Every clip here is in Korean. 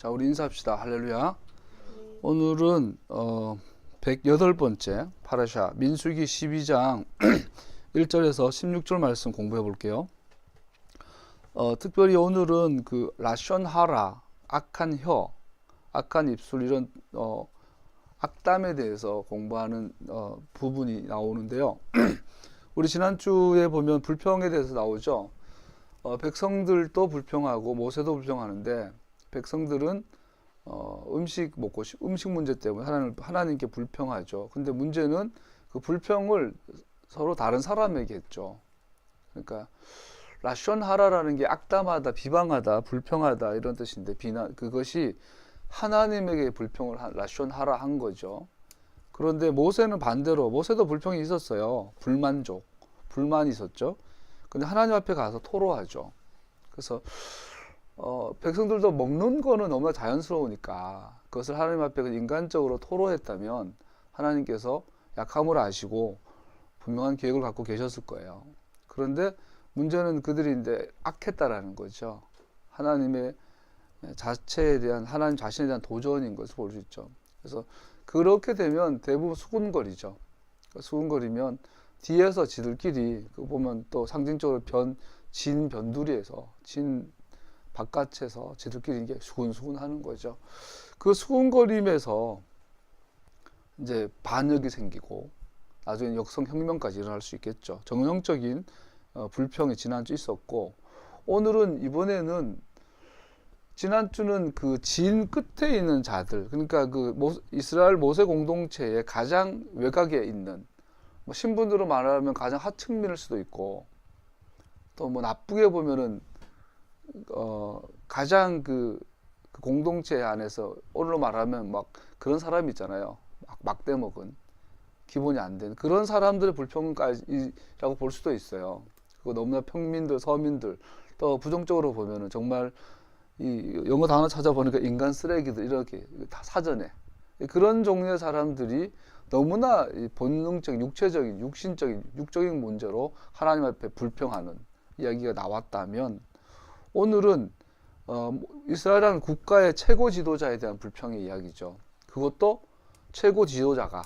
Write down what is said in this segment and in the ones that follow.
자, 우리 인사합시다. 할렐루야. 오늘은 108번째 파라샤 민수기 12장 1절에서 16절 말씀 공부해 볼게요. 특별히 오늘은 그 라션 하라, 악한 혀, 악한 입술 이런 악담에 대해서 공부하는 부분이 나오는데요. 우리 지난주에 보면 불평에 대해서 나오죠. 백성들도 불평하고 모세도 불평하는데 백성들은 음식 먹고 음식 문제 때문에 하나님께 불평하죠. 근데 문제는 그 불평을 서로 다른 사람에게 했죠. 그러니까 라션 하라라는 게 악담하다, 비방하다, 불평하다 이런 뜻인데 비난 그것이 하나님에게 불평을 라션 하라 한 거죠. 그런데 모세는 반대로 모세도 불평이 있었어요. 불만이 있었죠. 근데 하나님 앞에 가서 토로하죠. 그래서 백성들도 먹는 거는 너무나 자연스러우니까 그것을 하나님 앞에 인간적으로 토로했다면 하나님께서 약함을 아시고 분명한 계획을 갖고 계셨을 거예요. 그런데 문제는 그들이 이제 악했다라는 거죠. 하나님의 자체에 대한 하나님 자신에 대한 도전인 것을 볼 수 있죠. 그래서 그렇게 되면 대부분 수군거리죠. 수군거리면 뒤에서 지들끼리 그 보면 또 상징적으로 진 변두리에서 진 바깥에서 지들끼리 이게 수군수군 하는 거죠. 그 수군거림에서 이제 반역이 생기고 나중에 역성혁명까지 일어날 수 있겠죠. 정형적인 불평이 지난주 있었고 이번에는 지난주는 그 진 끝에 있는 자들, 그러니까 그 이스라엘 모세 공동체의 가장 외곽에 있는 신분으로 말하면 가장 하층민일 수도 있고 또 나쁘게 보면은 가장 그 공동체 안에서 오늘로 말하면 막 그런 사람이 있잖아요. 막대 먹은 기본이 안 된 그런 사람들의 불평까지라고 볼 수도 있어요. 그거 너무나 평민들, 서민들 또 부정적으로 보면은 정말 이 영어 단어 찾아보니까 인간 쓰레기들 이렇게 다 사전에 그런 종류의 사람들이 너무나 본능적인 육적인 문제로 하나님 앞에 불평하는 이야기가 나왔다면 오늘은 이스라엘이라는 국가의 최고 지도자에 대한 불평의 이야기죠. 그것도 최고 지도자가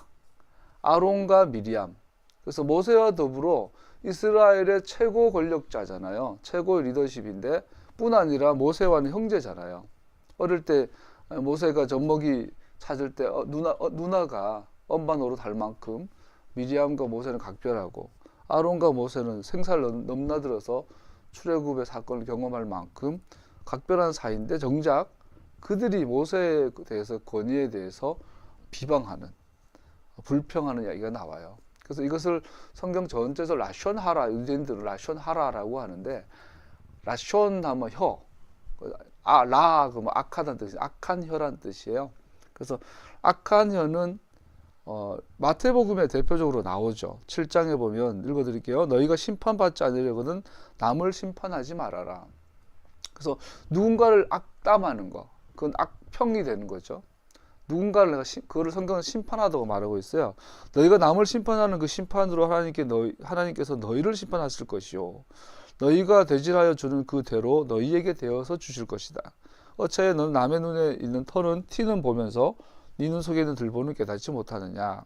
아론과 미리암. 그래서 모세와 더불어 이스라엘의 최고 권력자잖아요. 최고 리더십인데 뿐 아니라 모세와는 형제잖아요. 어릴 때 모세가 젖먹이 찾을 때 누나가 엄마 노릇할 만큼 미리암과 모세는 각별하고 아론과 모세는 생살 넘나들어서 출애굽의 사건을 경험할 만큼 각별한 사이인데 정작 그들이 모세에 대해서 권위에 대해서 비방하는 불평하는 이야기가 나와요. 그래서 이것을 성경 전체에서 라션 하라, 유대인들은 라션 하라라고 하는데 라션 하면 혀, 라 그러면 악하다는 뜻이 악한 혀란 뜻이에요. 그래서 악한 혀는 마태복음에 대표적으로 나오죠. 7장에 보면 읽어드릴게요. 너희가 심판받지 않으려거든 남을 심판하지 말아라. 그래서 누군가를 악담하는 거, 그건 악평이 되는 거죠. 누군가를 그거를 성경은 심판하다고 말하고 있어요. 너희가 남을 심판하는 그 심판으로 하나님께서 너희를 심판하실 것이요. 너희가 대질하여 주는 그 대로 너희에게 되어서 주실 것이다. 어차피 너는 남의 눈에 있는 티는 보면서 네 눈 속에 있는 들보는 깨닫지 못하느냐.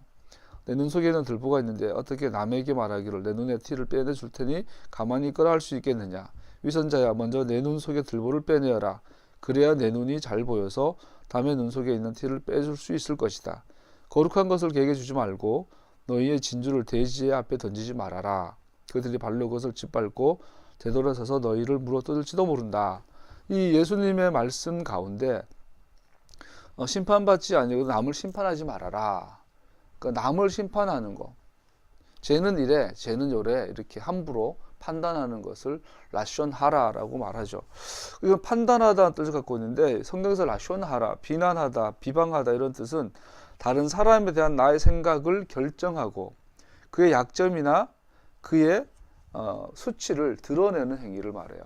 내 눈 속에 있는 들보가 있는데 어떻게 남에게 말하기를 내 눈에 티를 빼내 줄 테니 가만히 있거라 할 수 있겠느냐. 위선자야 먼저 내 눈 속에 들보를 빼내어라. 그래야 내 눈이 잘 보여서 남의 눈 속에 있는 티를 빼줄 수 있을 것이다. 거룩한 것을 개게 주지 말고 너희의 진주를 대지의 앞에 던지지 말아라. 그들이 발로 그것을 짓밟고 되돌아서서 너희를 물어뜯을지도 모른다. 이 예수님의 말씀 가운데 심판받지 아니고 남을 심판하지 말아라. 그러니까 남을 심판하는 거. 쟤는 이래, 쟤는 요래 이렇게 함부로 판단하는 것을 라션 하라라고 말하죠. 이건 판단하다는 뜻을 갖고 있는데 성경에서 라션 하라, 비난하다, 비방하다 이런 뜻은 다른 사람에 대한 나의 생각을 결정하고 그의 약점이나 그의 수치를 드러내는 행위를 말해요.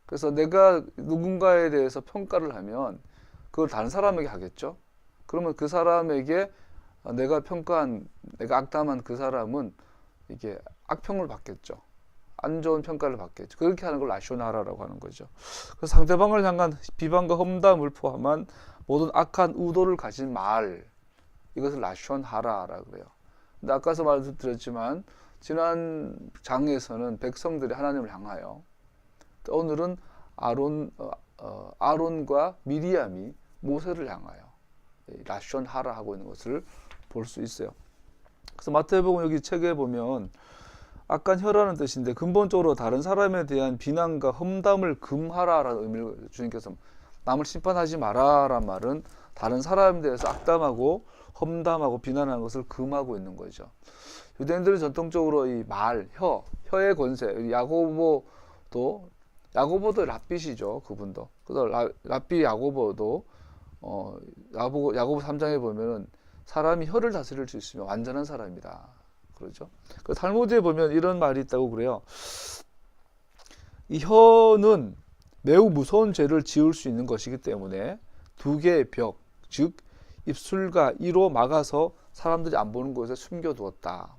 그래서 내가 누군가에 대해서 평가를 하면 그걸 다른 사람에게 하겠죠. 그러면 그 사람에게 내가 악담한 그 사람은 이게 악평을 받겠죠. 안 좋은 평가를 받겠죠. 그렇게 하는 걸 라쇼나라라고 하는 거죠. 그래서 상대방을 향한 비방과 험담을 포함한 모든 악한 의도를 가진 말, 이것을 라쇼나라라고 그래요. 근데 아까서 말씀드렸지만 지난 장에서는 백성들이 하나님을 향하여, 오늘은 아론과 미리암이 모세를 향하여 라쇼나라 하고 있는 것을 볼 수 있어요. 그래서 마태복음 여기 책에 보면 악한 혀라는 뜻인데 근본적으로 다른 사람에 대한 비난과 험담을 금하라라는 의미를 주님께서, 남을 심판하지 마라라는 말은 다른 사람에 대해서 악담하고 험담하고 비난하는 것을 금하고 있는 거죠. 유대인들은 전통적으로 이 말, 혀의 권세, 야고보도 랍빗이죠. 그분도. 그래서 랍비 야고보도 야고보 3장에 보면은 사람이 혀를 다스릴 수 있으면 완전한 사람이다. 그렇죠? 그 탈무드에 보면 이런 말이 있다고 그래요. 이 혀는 매우 무서운 죄를 지을 수 있는 것이기 때문에 두 개의 벽, 즉 입술과 이로 막아서 사람들이 안 보는 곳에 숨겨두었다.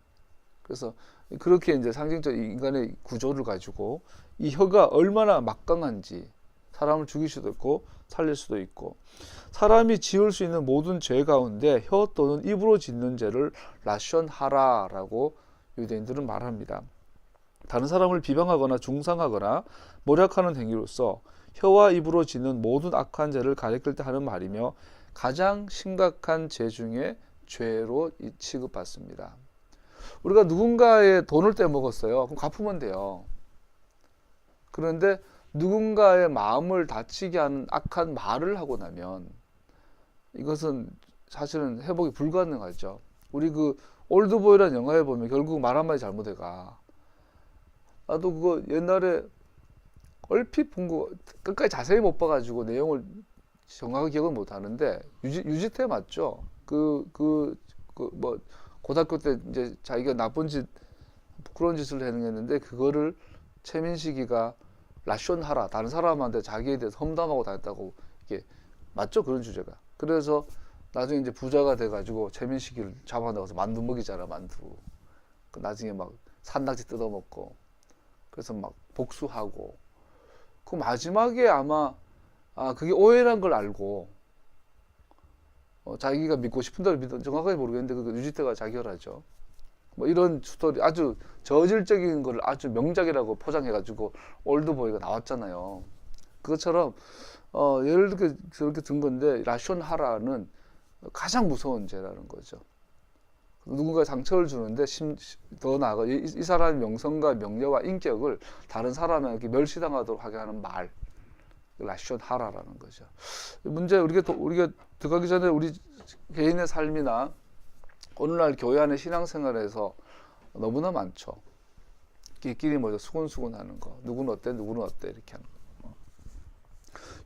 그래서 그렇게 이제 상징적 인간의 구조를 가지고 이 혀가 얼마나 막강한지, 사람을 죽일 수도 있고 살릴 수도 있고, 사람이 지을 수 있는 모든 죄 가운데 혀 또는 입으로 짓는 죄를 라션하라라고 유대인들은 말합니다. 다른 사람을 비방하거나 중상하거나 모략하는 행위로서 혀와 입으로 짓는 모든 악한 죄를 가리킬 때 하는 말이며 가장 심각한 죄 중에 죄로 취급받습니다. 우리가 누군가의 돈을 떼먹었어요. 그럼 갚으면 돼요. 그런데 누군가의 마음을 다치게 하는 악한 말을 하고 나면 이것은 사실은 회복이 불가능하죠. 우리 그 올드보이라는 영화에 보면 결국 말 한마디 잘못해가. 나도 그거 옛날에 얼핏 본 거 끝까지 자세히 못 봐가지고 내용을 정확하게 기억은 못 하는데 유지태 맞죠? 뭐 고등학교 때 이제 자기가 나쁜 짓, 부끄러운 짓을 했는데 그거를 최민식이가 라쇼하라, 다른 사람한테 자기에 대해서 험담하고 다녔다고. 이게 맞죠? 그런 주제가. 그래서 나중에 이제 부자가 돼가지고 최민식이를 잡아나가서 만두 먹이잖아, 만두. 그 나중에 막 산낙지 뜯어먹고, 그래서 막 복수하고. 그 마지막에 아마 그게 오해란 걸 알고 자기가 믿고 싶은 대로 믿어, 정확하게 모르겠는데 그 유지태가 자결하죠. 뭐 이런 스토리, 아주 저질적인 걸 아주 명작이라고 포장해가지고 올드보이가 나왔잖아요. 그것처럼 예를 들게 저렇게 든 건데 라쇼하라는 가장 무서운 죄라는 거죠. 누군가에 상처를 주는데 더 나아가 이 사람의 명성과 명예와 인격을 다른 사람에게 멸시당하도록 하게 하는 말, 라쇼하라라는 거죠. 문제, 우리가 들어가기 전에 우리 개인의 삶이나 오늘날 교회 안의 신앙생활에서 너무나 많죠. 끼리 뭐죠? 수군수군 하는 거. 누구는 어때? 누구는 어때? 이렇게 하는 거.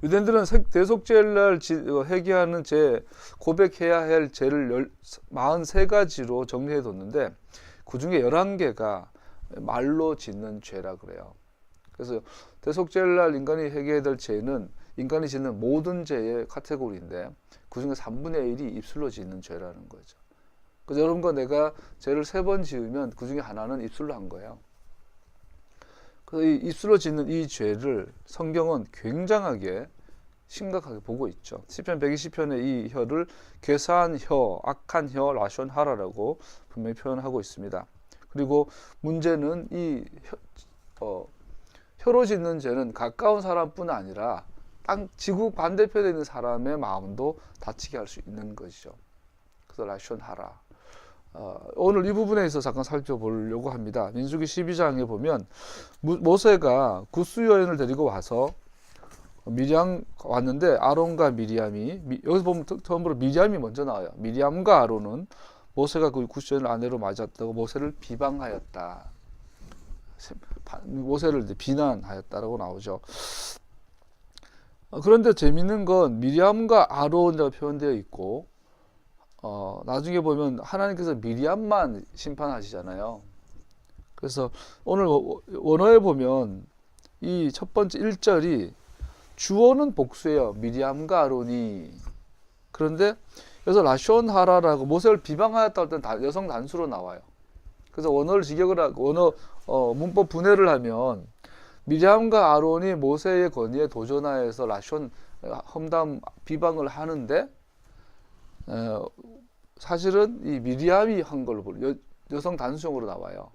유대인들은 대속죄일날 회개하는 죄, 고백해야 할 죄를 43가지로 정리해 뒀는데 그 중에 11개가 말로 짓는 죄라 그래요. 그래서 대속죄일날 인간이 회개해야 될 죄는 인간이 짓는 모든 죄의 카테고리인데 그 중에 3분의 1이 입술로 짓는 죄라는 거죠. 그래서 여러분과 내가 죄를 3번 지으면 그 중에 하나는 입술로 한 거예요. 그래서 이 입술로 짓는 이 죄를 성경은 굉장하게 심각하게 보고 있죠. 시편 120편의 이 혀를 괴사한 혀, 악한 혀, 라쇼하라라고 분명히 표현하고 있습니다. 그리고 문제는 이 혀로 짓는 죄는 가까운 사람뿐 아니라 지구 반대편에 있는 사람의 마음도 다치게 할 수 있는 것이죠. 그래서 라쇼하라. 오늘 이 부분에 있어서 잠깐 살펴보려고 합니다. 민수기 12장에 보면 모세가 굿수 여인을 데리고 와서 미리암 왔는데 아론과 미리암이, 여기서 보면 처음으로 미리암이 먼저 나와요. 미리암과 아론은 모세가 그 굿수 여인을 아내로 맞았다고 모세를 비방하였다. 모세를 비난하였다라고 나오죠. 그런데 재밌는 건 미리암과 아론이라고 표현되어 있고 나중에 보면 하나님께서 미리암만 심판하시잖아요. 그래서 오늘 원어에 보면 이 첫 번째 1절이 주어는 복수예요. 미리암과 아론이. 그런데 여기서 라쇼하라라고 모세를 비방하였다 할 때는 여성 단수로 나와요. 그래서 원어를 직역을 하고 문법 분해를 하면 미리암과 아론이 모세의 건의에 도전하여서 라숀 험담 비방을 하는데 사실은 이 미리암이 한 걸로 여성 단수형으로 나와요.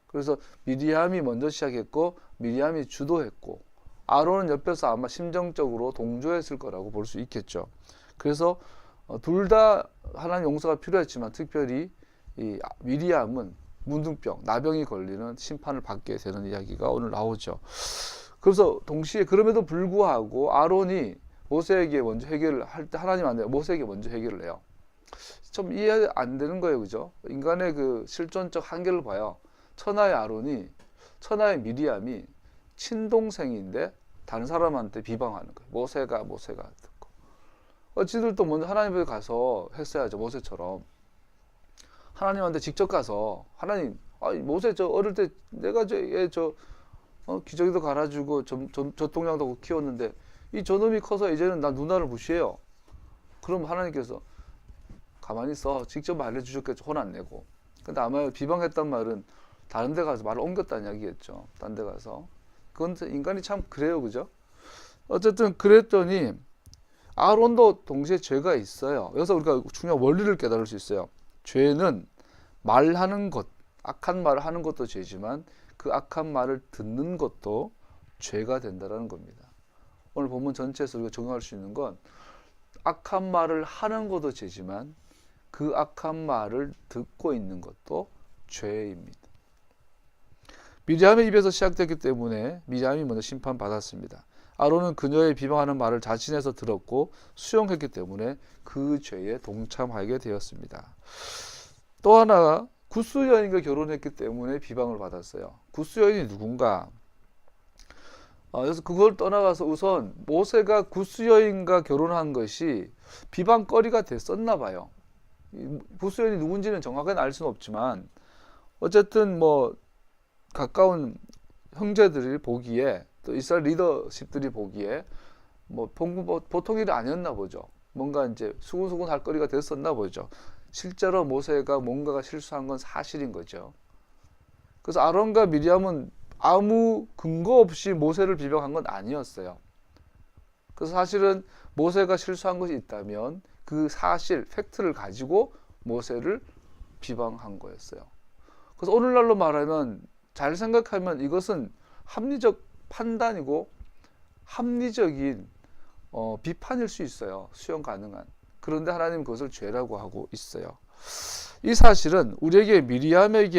그래서 미리암이 먼저 시작했고 미리암이 주도했고 아론은 옆에서 아마 심정적으로 동조했을 거라고 볼 수 있겠죠. 그래서 둘 다 하나님 용서가 필요했지만 특별히 이 미리암은 문둥병, 나병이 걸리는 심판을 받게 되는 이야기가 오늘 나오죠. 그래서 동시에 그럼에도 불구하고 아론이 모세에게 먼저 해결을 할 때 하나님 안 돼요. 모세에게 먼저 해결을 해요. 좀 이해 안 되는 거예요, 그죠? 인간의 그 실존적 한계를 봐요. 천하의 아론이, 천하의 미리암이 친동생인데 다른 사람한테 비방하는 거예요. 모세가 듣고. 어찌들도 먼저 하나님 앞에 가서 했어야죠, 모세처럼. 하나님한테 직접 가서 하나님, 모세 저 어릴 때 내가 기저귀도 갈아주고 젖동량도 키웠는데 이 저놈이 커서 이제는 나 누나를 무시해요. 그럼 하나님께서 가만히 있어. 직접 말해주셨겠죠. 혼 안 내고. 근데 아마 비방했단 말은 다른 데 가서 말을 옮겼다는 이야기겠죠. 다른 데 가서. 그건 인간이 참 그래요. 그죠? 어쨌든 그랬더니 아론도 동시에 죄가 있어요. 여기서 우리가 중요한 원리를 깨달을 수 있어요. 죄는 말하는 것, 악한 말을 하는 것도 죄지만 그 악한 말을 듣는 것도 죄가 된다는 겁니다. 오늘 본문 전체에서 우리가 적용할 수 있는 건 악한 말을 하는 것도 죄지만 그 악한 말을 듣고 있는 것도 죄입니다. 미리암의 입에서 시작됐기 때문에 미리암이 먼저 심판받았습니다. 아론은 그녀의 비방하는 말을 자신에서 들었고 수용했기 때문에 그 죄에 동참하게 되었습니다. 또 하나 구스 여인과 결혼했기 때문에 비방을 받았어요. 구스 여인이 누군가? 그래서 그걸 떠나가서 우선 모세가 구스 여인과 결혼한 것이 비방거리가 됐었나 봐요. 구스 여인이 누군지는 정확하게 알 수는 없지만 어쨌든 뭐 가까운 형제들이 보기에 또 이스라엘 리더십들이 보기에 뭐 보통 일이 아니었나 보죠. 뭔가 이제 수군수군 할 거리가 됐었나 보죠. 실제로 모세가 뭔가가 실수한 건 사실인 거죠. 그래서 아론과 미리암은 아무 근거 없이 모세를 비방한 건 아니었어요. 그래서 사실은 모세가 실수한 것이 있다면 그 사실, 팩트를 가지고 모세를 비방한 거였어요. 그래서 오늘날로 말하면 잘 생각하면 이것은 합리적 판단이고 합리적인 비판일 수 있어요. 수용 가능한. 그런데 하나님은 그것을 죄라고 하고 있어요. 이 사실은 우리에게 미리암이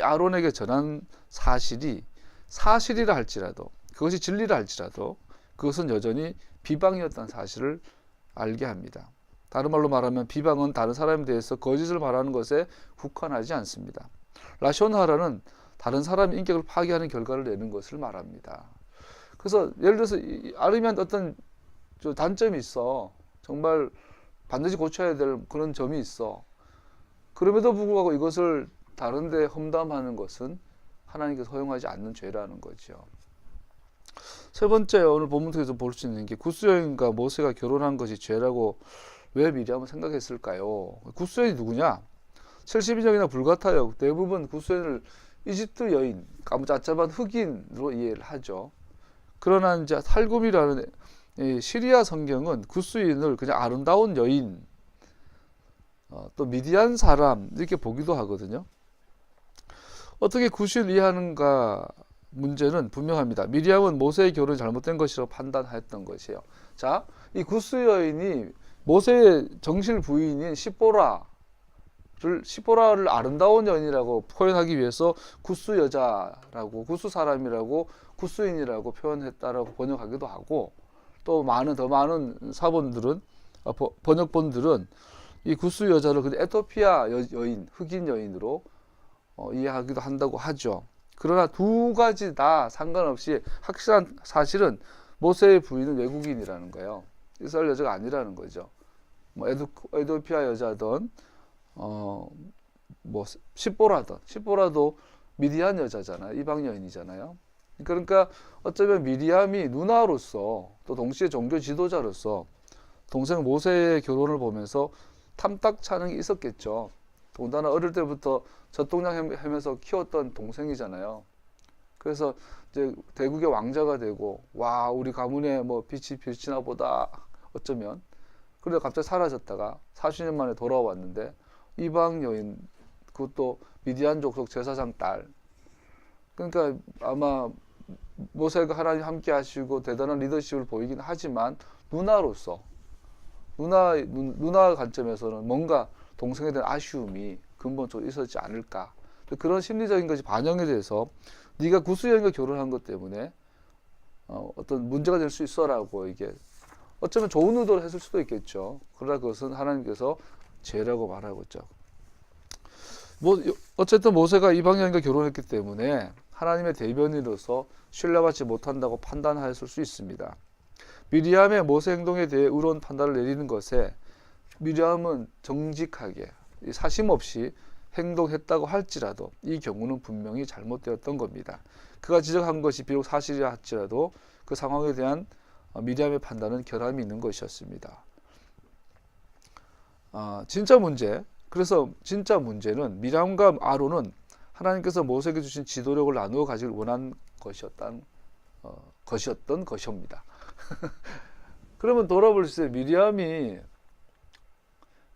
아론에게 전한 사실이 사실이라 할지라도 그것이 진리라 할지라도 그것은 여전히 비방이었다는 사실을 알게 합니다. 다른 말로 말하면 비방은 다른 사람에 대해서 거짓을 말하는 것에 국한하지 않습니다. 라쇼나라는 다른 사람의 인격을 파괴하는 결과를 내는 것을 말합니다. 그래서 예를 들어서 아르미한테 어떤 단점이 있어. 정말 반드시 고쳐야 될 그런 점이 있어. 그럼에도 불구하고 이것을 다른 데 험담하는 것은 하나님께서 허용하지 않는 죄라는 거죠. 세 번째 오늘 본문 통해서 볼 수 있는 게 구스 여인과 모세가 결혼한 것이 죄라고 왜 미리암은 생각했을까요? 구스 여인이 누구냐? 70인역이나 불같아요. 대부분 구스 여인을 이집트 여인, 까무잡잡한 흑인으로 이해를 하죠. 그러나 이제 탈굼이라는 시리아 성경은 구스인을 그냥 아름다운 여인, 또 미디안 사람 이렇게 보기도 하거든요. 어떻게 구스인을 이해하는가 문제는 분명합니다. 미리암은 모세의 결혼이 잘못된 것이라고 판단했던 것이에요. 자, 이 구스 여인이 모세의 정실 부인인 시보라를 아름다운 여인이라고 표현하기 위해서 구스 여자라고, 구스 사람이라고, 구스인이라고 표현했다라고 번역하기도 하고, 또 더 많은 사본들은 번역본들은 이 구스 여자를 그냥 에토피아 여인, 흑인 여인으로 이해하기도 한다고 하죠. 그러나 두 가지 다 상관없이 확실한 사실은 모세의 부인은 외국인이라는 거예요. 이스라엘 여자가 아니라는 거죠. 뭐 에토피아 여자든 뭐 십보라도 미디안 여자잖아요. 이방 여인이잖아요. 그러니까 어쩌면 미리암이 누나로서 또 동시에 종교 지도자로서 동생 모세의 결혼을 보면서 탐탁차는 있었겠죠. 더군다나 어릴 때부터 젖동량 하면서 키웠던 동생이잖아요. 그래서 이제 대국의 왕자가 되고, 와, 우리 가문에 뭐 빛이 비치나 보다, 어쩌면. 그러다 갑자기 사라졌다가 40년 만에 돌아왔는데, 이방 여인, 그것도 미디안 족속 제사장 딸. 그러니까 아마 모세가 하나님 함께 하시고 대단한 리더십을 보이긴 하지만, 누나로서, 누나 관점에서는 뭔가 동생에 대한 아쉬움이 근본적으로 있었지 않을까. 그런 심리적인 것이 반영이 돼서 네가 구스여인과 결혼한 것 때문에 어떤 문제가 될 수 있어라고, 이게 어쩌면 좋은 의도를 했을 수도 있겠죠. 그러나 그것은 하나님께서 죄라고 말하고 있죠. 어쨌든 모세가 이방 여인과 결혼했기 때문에 하나님의 대변인으로서 신뢰받지 못한다고 판단하였을 수 있습니다. 미리암의 모세 행동에 대해 의로운 판단을 내리는 것에 미리암은 정직하게 사심 없이 행동했다고 할지라도 이 경우는 분명히 잘못되었던 겁니다. 그가 지적한 것이 비록 사실이라 할지라도 그 상황에 대한 미리암의 판단은 결함이 있는 것이었습니다. 그래서 진짜 문제는 미리암과 아론은 하나님께서 모세에게 주신 지도력을 나누어 가지길 원한 것이었던 것입니다. 그러면 돌아볼 때 미리암이,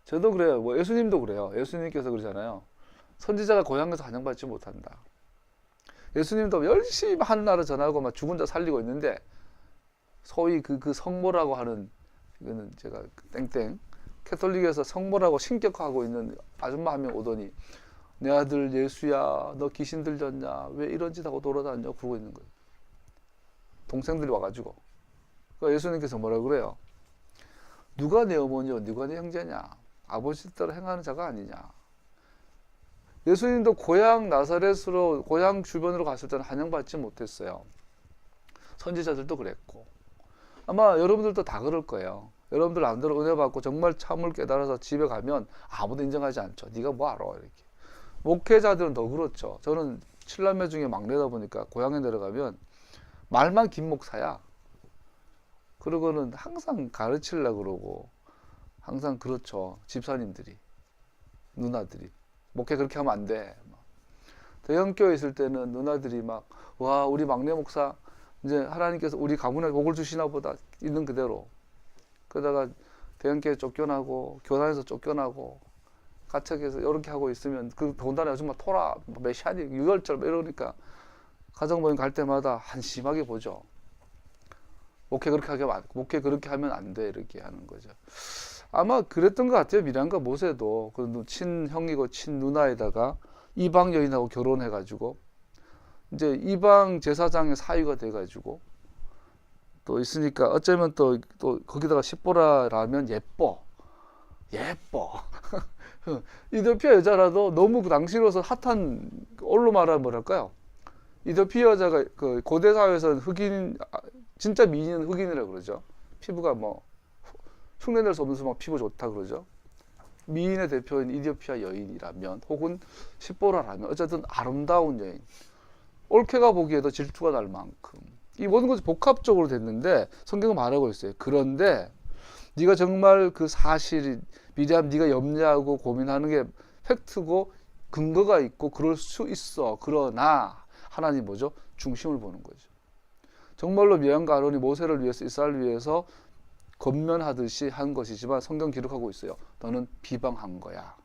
저도 그래요. 뭐 예수님도 그래요. 예수님께서 그러잖아요. 선지자가 고향에서 환영받지 못한다. 예수님도 열심히 하늘나라 전하고 막 죽은 자 살리고 있는데, 소위 그 성모라고 하는, 이거는 제가 땡땡 캐톨릭에서 성모라고 신격화하고 있는 아줌마 한 명 오더니, 내 아들 예수야, 너 귀신 들렸냐? 왜 이런 짓 하고 돌아다녀? 그러고 있는 거예요. 동생들이 와가지고. 그러니까 예수님께서 뭐라고 그래요? 누가 내 어머니요? 누가 내 형제냐? 아버지 뜻대로 행하는 자가 아니냐? 예수님도 고향 나사렛으로, 고향 주변으로 갔을 때는 환영받지 못했어요. 선지자들도 그랬고, 아마 여러분들도 다 그럴 거예요. 여러분들 마음대로 은혜 받고 정말 참을 깨달아서 집에 가면 아무도 인정하지 않죠. 네가 뭐 알아? 이렇게. 목회자들은 더 그렇죠. 저는 7남매 중에 막내다 보니까 고향에 내려가면 말만 김 목사야. 그러고는 항상 가르치려고 그러고, 항상 그렇죠. 집사님들이, 누나들이. 목회 그렇게 하면 안 돼. 대형교회 있을 때는 누나들이 막, 와, 우리 막내 목사, 이제 하나님께서 우리 가문에 복을 주시나 보다, 있는 그대로. 그러다가 대형교회 쫓겨나고, 교단에서 쫓겨나고, 가책해서 이렇게 하고 있으면, 그 더군다나 정말 토라, 메시아닉, 유월절 이러니까, 가정모임 갈 때마다 한심하게 보죠. 목회 그렇게 하면 안 돼, 이렇게 하는 거죠. 아마 그랬던 것 같아요. 미리암과 모세도 그 친형이고 친누나에다가 이방 여인하고 결혼해가지고 이제 이방 제사장의 사위가 돼가지고 또 있으니까, 어쩌면 또 거기다가 십보라라면 예뻐. 이더피아 여자라도 너무 그 당시로서 핫한, 얼로 말하면 뭐랄까요? 이더피아 여자가 그 고대 사회에서는 진짜 미인은 흑인이라고 그러죠. 피부가 뭐 흉내낼 수 없는 막 피부 좋다 그러죠. 미인의 대표인 이디오피아 여인이라면, 혹은 십보라라면 어쨌든 아름다운 여인, 올케가 보기에도 질투가 날 만큼 이 모든 것이 복합적으로 됐는데 성경은 말하고 있어요. 그런데 네가 정말 그 사실이, 미리암 네가 염려하고 고민하는 게 팩트고 근거가 있고 그럴 수 있어. 그러나 하나님 뭐죠? 중심을 보는 거죠. 정말로 미리암과 아론이 모세를 위해서, 이스라엘을 위해서 건면하듯이 한 것이지만 성경 기록하고 있어요. 너는 비방한 거야.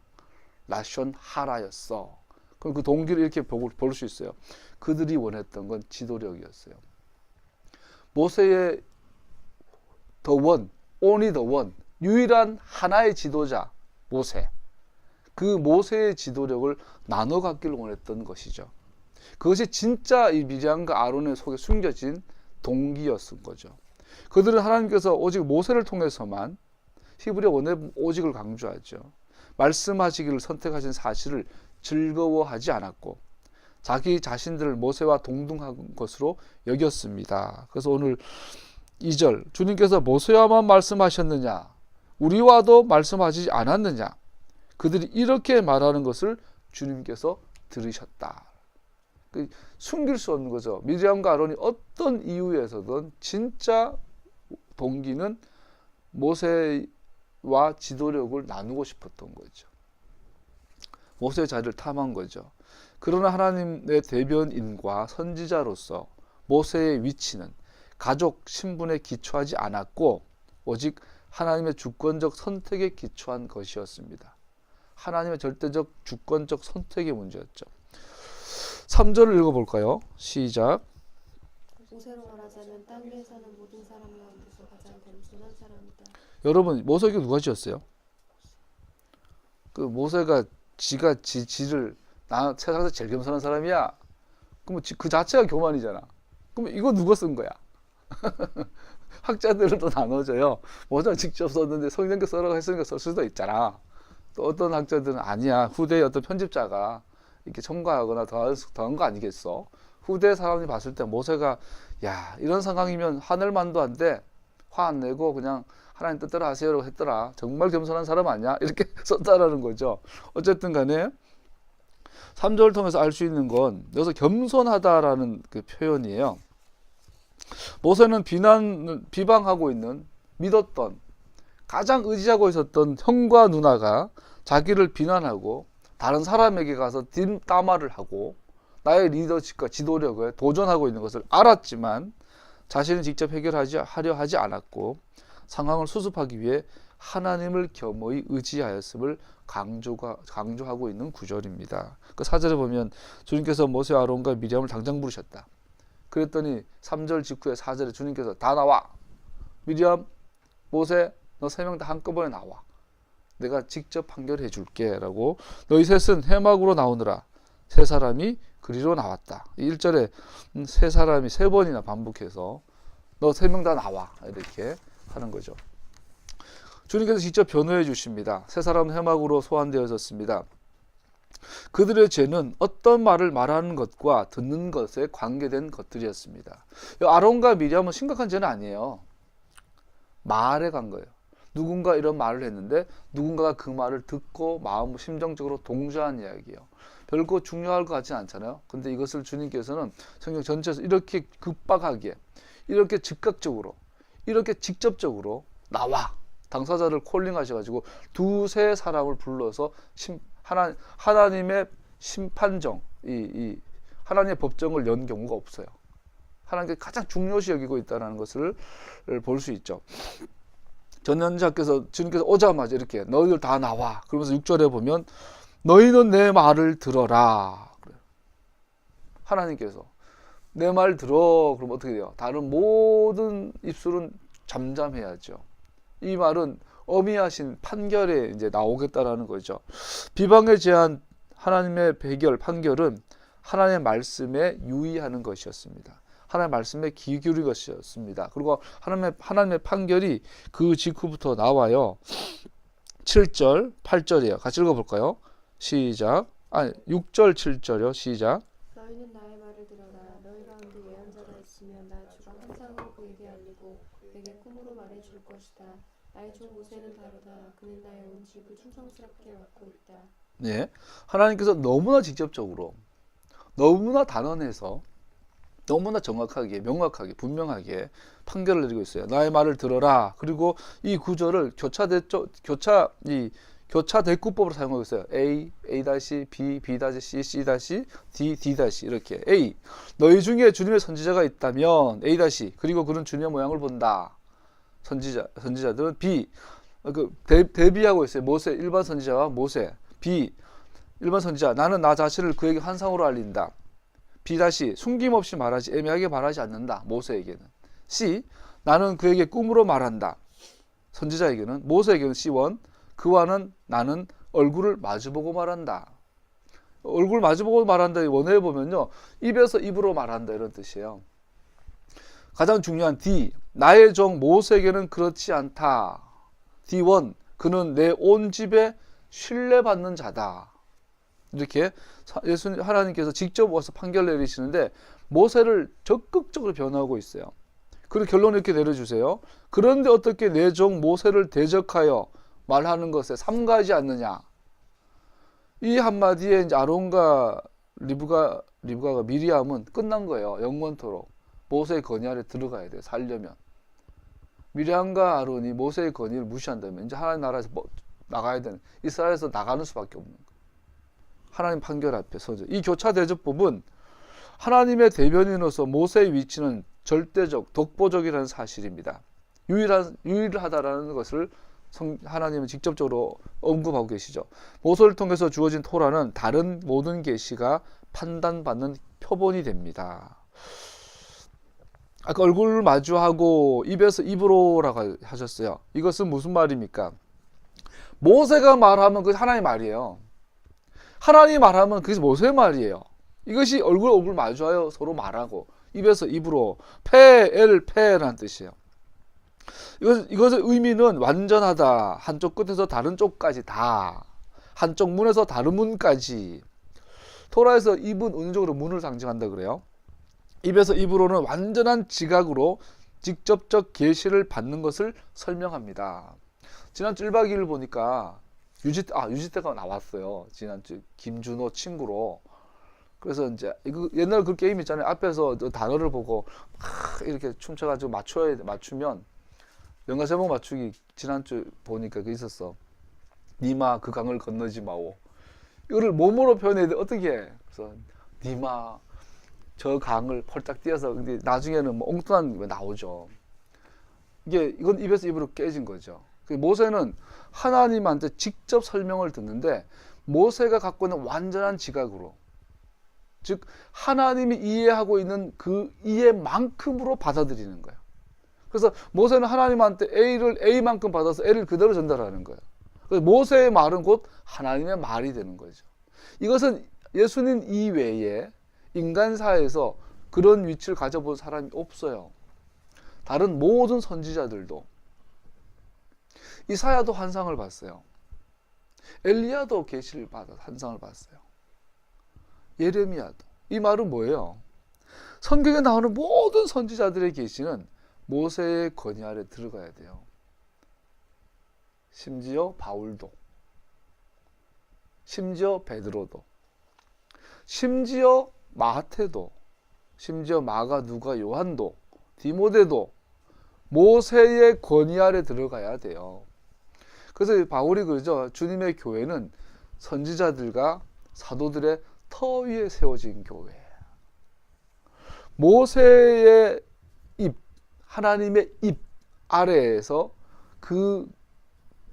라션 하라였어. 그럼 그 동기를 이렇게 볼 수 있어요. 그들이 원했던 건 지도력이었어요. 모세의 the one, only the one, 유일한 하나의 지도자 모세. 그 모세의 지도력을 나눠 갖기를 원했던 것이죠. 그것이 진짜 이 미리암과 아론의 속에 숨겨진 동기였을 거죠. 그들은 하나님께서 오직 모세를 통해서만, 히브리 원의 오직을 강조하죠, 말씀하시기를 선택하신 사실을 즐거워하지 않았고 자기 자신들을 모세와 동등한 것으로 여겼습니다. 그래서 오늘 2절, 주님께서 모세와만 말씀하셨느냐, 우리와도 말씀하시지 않았느냐, 그들이 이렇게 말하는 것을 주님께서 들으셨다. 숨길 수 없는 거죠. 미리암과 아론이 어떤 이유에서든 진짜 동기는 모세의 와 지도력을 나누고 싶었던 거죠. 모세의 자리를 탐한 거죠. 그러나 하나님의 대변인과 선지자로서 모세의 위치는 가족, 신분에 기초하지 않았고 오직 하나님의 주권적 선택에 기초한 것이었습니다. 하나님의 절대적 주권적 선택의 문제였죠. 3절을 읽어볼까요? 시작. 모세로 말하자면 땅 위에 사는 모든 사람 가운데서 가장 겸손한 사람이다. 여러분, 모세에게 누가 지었어요? 그 모세가 지가 지를 나 세상에서 제일 겸손한 사람이야. 그럼 그 자체가 교만이잖아. 그럼 이거 누가 쓴 거야? 학자들은 또 나눠져요. 모세가 직접 썼는데 성경께 써라고 했으니까 쓸 수도 있잖아. 또 어떤 학자들은 아니야. 후대의 어떤 편집자가 이렇게 첨가하거나 더한 거 아니겠어? 후대 사람이 봤을 때 모세가 야 이런 상황이면 하늘만도 안 돼. 화 안 내고 그냥 하나님 뜻대로 하세요라고 했더라. 정말 겸손한 사람 아니야? 이렇게 썼다라는 거죠. 어쨌든 간에 3절을 통해서 알 수 있는 건 여기서 겸손하다라는 그 표현이에요. 모세는 비방하고 있는 믿었던 가장 의지하고 있었던 형과 누나가 자기를 비난하고 다른 사람에게 가서 뒷담화를 하고 나의 리더십과 지도력에 도전하고 있는 것을 알았지만 자신이 직접 해결하려 하지 않았고 상황을 수습하기 위해 하나님을 겸허히 의지하였음을 강조하고 있는 구절입니다. 그 4절에 보면 주님께서 모세, 아론과 미리암을 당장 부르셨다. 그랬더니 3절 직후에 4절에 주님께서 다 나와. 미리암, 모세, 너 3명 다 한꺼번에 나와. 내가 직접 판결해 줄게 라고 너희 셋은 해막으로 나오느라 세 사람이 그리로 나왔다. 1절에 세 사람이 3번이나 반복해서 너 3명 다 나와 이렇게 하는 거죠. 주님께서 직접 변호해 주십니다. 세 사람은 해막으로 소환되어졌습니다. 그들의 죄는 어떤 말을 말하는 것과 듣는 것에 관계된 것들이었습니다. 아론과 미리암은 심각한 죄는 아니에요. 말에 간 거예요. 누군가 이런 말을 했는데 누군가가 그 말을 듣고 마음 심정적으로 동조한 이야기예요. 별거 중요할 것 같지는 않잖아요. 근데 이것을 주님께서는 성경 전체에서 이렇게 급박하게, 이렇게 즉각적으로, 이렇게 직접적으로 나와 당사자를 콜링하셔가지고 두세 사람을 불러서 하나님의 심판정, 하나님의 법정을 연 경우가 없어요. 하나님께 가장 중요시 여기고 있다는 것을 볼 수 있죠. 전연자께서 주님께서 오자마자 이렇게 너희들 다 나와. 그러면서 6절에 보면 너희는 내 말을 들어라. 하나님께서 내 말 들어. 그럼 어떻게 돼요? 다른 모든 입술은 잠잠해야죠. 이 말은 어미하신 판결에 이제 나오겠다라는 거죠. 비방에 제한 하나님의 판결은 하나님의 말씀에 유의하는 것이었습니다. 하나님의 말씀에 귀 기울인 것이었습니다. 그리고 하나님의 판결이 그 직후부터 나와요. 7절, 8절이에요. 같이 읽어볼까요? 시작. 6절, 7절이요. 시작. 너희는 나의 말을 들어라. 너희 가운데 예언자가 있으면 나 주가 환상으로 그에게 알리고 내게 꿈으로 말해줄 것이다. 나의 종 모세는 다르다. 그는 나의 온 집을 충성스럽게 맡고 있다. 네, 하나님께서 너무나 직접적으로, 너무나 단언해서, 너무나 정확하게, 명확하게, 분명하게 판결을 내리고 있어요. 나의 말을 들어라. 그리고 이 구절을 교차 대꾸법으로 사용하고 있어요. A, A-B, B-C, C-D, D- 이렇게. A, 너희 중에 주님의 선지자가 있다면 A- 그리고 그는 주님의 모양을 본다. 선지자들은 B, 대비하고 있어요. 모세, 일반 선지자와 모세. B, 일반 선지자, 나는 나 자신을 그에게 환상으로 알린다. B- 숨김없이 말하지, 애매하게 말하지 않는다. 모세에게는. C, 나는 그에게 꿈으로 말한다. 선지자에게는. 모세에게는 C1, 그와는 나는 얼굴을 마주보고 말한다. 얼굴 마주보고 말한다. 원어에 보면요, 입에서 입으로 말한다 이런 뜻이에요. 가장 중요한 D, 나의 종 모세에게는 그렇지 않다. D1, 그는 내 온 집에 신뢰받는 자다. 이렇게 하나님께서 직접 와서 판결 내리시는데 모세를 적극적으로 변호하고 있어요. 그리고 결론을 이렇게 내려주세요. 그런데 어떻게 내 종 모세를 대적하여 말하는 것에 삼가하지 않느냐. 이 한마디에 이제 아론과 리브가가 미리암은 끝난 거예요. 영원토록 모세의 건의 아래 들어가야 돼요. 살려면. 미리암과 아론이 모세의 건의를 무시한다면 이제 하나님 나라에서 나가야 되는, 이스라엘에서 나가는 수밖에 없는 거예요. 하나님 판결 앞에 서죠. 이 교차 대접법은 하나님의 대변인으로서 모세의 위치는 절대적, 독보적이라는 사실입니다. 유일하다라는 것을 하나님은 직접적으로 언급하고 계시죠. 모세를 통해서 주어진 토라는 다른 모든 계시가 판단받는 표본이 됩니다. 아까 얼굴을 마주하고 입에서 입으로라고 하셨어요. 이것은 무슨 말입니까? 모세가 말하면 그게 하나님의 말이에요. 하나님이 말하면 그게 모세의 말이에요. 이것이 얼굴 마주하여 서로 말하고 입에서 입으로 페라는 뜻이에요. 이것의 의미는 완전하다. 한쪽 끝에서 다른 쪽까지 다. 한쪽 문에서 다른 문까지. 토라에서 입은 은적으로 문을 상징한다 그래요. 입에서 입으로는 완전한 지각으로 직접적 계시를 받는 것을 설명합니다. 지난주 1박 2일 보니까 유지태가 나왔어요. 지난주 김준호 친구로. 그래서 이제 옛날 그 게임 있잖아요. 앞에서 단어를 보고 이렇게 춤춰가지고 맞추면 연가 제목 맞추기 지난주 보니까 그 있었어. 니마 그 강을 건너지 마오. 이거를 몸으로 표현해야 돼. 어떻게 해? 그래서 니마 저 강을 펄짝 뛰어서, 근데 나중에는 뭐 엉뚱한 게 나오죠. 이건 입에서 입으로 깨진 거죠. 모세는 하나님한테 직접 설명을 듣는데 모세가 갖고 있는 완전한 지각으로, 즉 하나님이 이해하고 있는 그 이해만큼으로 받아들이는 거예요. 그래서 모세는 하나님한테 A를 A만큼 받아서 L을 그대로 전달하는 거예요. 그래서 모세의 말은 곧 하나님의 말이 되는 거죠. 이것은 예수님 이외에 인간사에서 그런 위치를 가져본 사람이 없어요. 다른 모든 선지자들도. 이사야도 환상을 봤어요. 엘리야도 계시를 받아 환상을 봤어요. 예레미야도. 이 말은 뭐예요? 성경에 나오는 모든 선지자들의 계시는 모세의 건의 아래 들어가야 돼요. 심지어 바울도, 심지어 베드로도, 심지어 마태도, 심지어 마가, 누가, 요한도, 디모데도 모세의 건의 아래 들어가야 돼요. 그래서 바울이 그러죠. 주님의 교회는 선지자들과 사도들의 터 위에 세워진 교회. 모세의 입, 하나님의 입 아래에서 그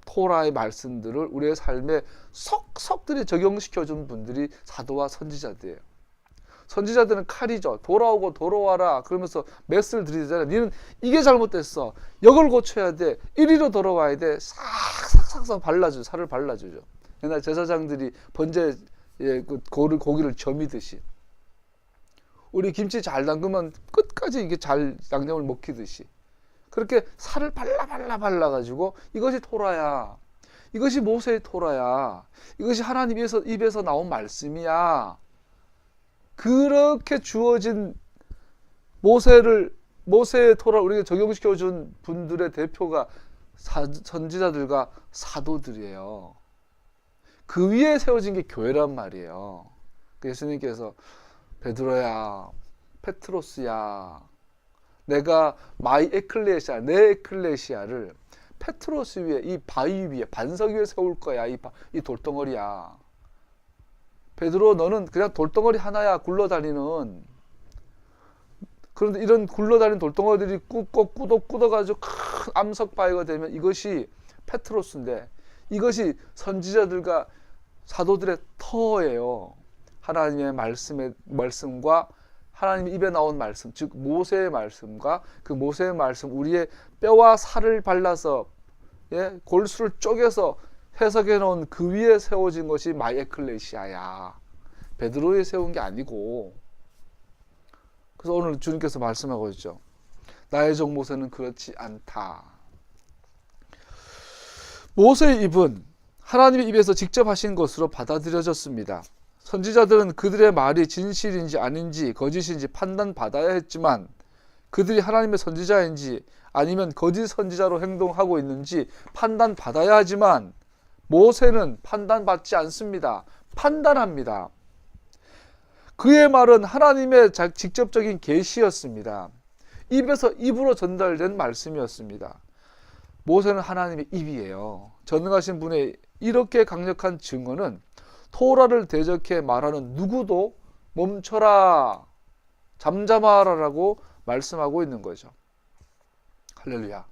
토라의 말씀들을 우리의 삶에 속속들이 적용시켜준 분들이 사도와 선지자들이에요. 선지자들은 칼이죠. 돌아오고 돌아와라 그러면서 메스를 들이대잖아요. 니는 이게 잘못됐어. 이걸 고쳐야 돼. 이리로 돌아와야 돼. 싹싹싹 발라주죠. 살을 발라주죠. 옛날 제사장들이 번제에 고기를 점이듯이, 우리 김치 잘 담그면 끝까지 이게 잘 양념을 먹히듯이 그렇게 살을 발라가지고 이것이 토라야. 이것이 모세의 토라야. 이것이 하나님 입에서 나온 말씀이야. 그렇게 주어진 모세의 토라를 우리에게 적용시켜준 분들의 대표가 선지자들과 사도들이에요. 그 위에 세워진 게 교회란 말이에요. 예수님께서 베드로야, 페트로스야, 내가 마이 에클레시아, 내 에클레시아를 페트로스 위에, 이 바위 위에, 반석 위에 세울 거야. 이 돌덩어리야. 베드로, 너는 그냥 돌덩어리 하나야, 굴러다니는. 그런데 이런 굴러다니는 돌덩어리들이 꾸덕가지고 큰 암석 바위가 되면 이것이 페트로스인데, 이것이 선지자들과 사도들의 터예요. 하나님의 말씀과 하나님의 입에 나온 말씀, 즉 모세의 말씀과 그 모세의 말씀, 우리의 뼈와 살을 발라서 골수를 쪼개서 해석해 놓은 그 위에 세워진 것이 마이 에클레시아야. 베드로에 세운 게 아니고. 그래서 오늘 주님께서 말씀하고 있죠. 나의 종 모세는 그렇지 않다. 모세의 입은 하나님의 입에서 직접 하신 것으로 받아들여졌습니다. 선지자들은 그들의 말이 진실인지 아닌지 거짓인지 판단받아야 했지만 그들이 하나님의 선지자인지 아니면 거짓 선지자로 행동하고 있는지 판단받아야 하지만 모세는 판단받지 않습니다. 판단합니다. 그의 말은 하나님의 직접적인 계시였습니다. 입에서 입으로 전달된 말씀이었습니다. 모세는 하나님의 입이에요. 전능하신 분의 이렇게 강력한 증언은 토라를 대적해 말하는 누구도 멈춰라, 잠잠하라라고 말씀하고 있는 거죠. 할렐루야.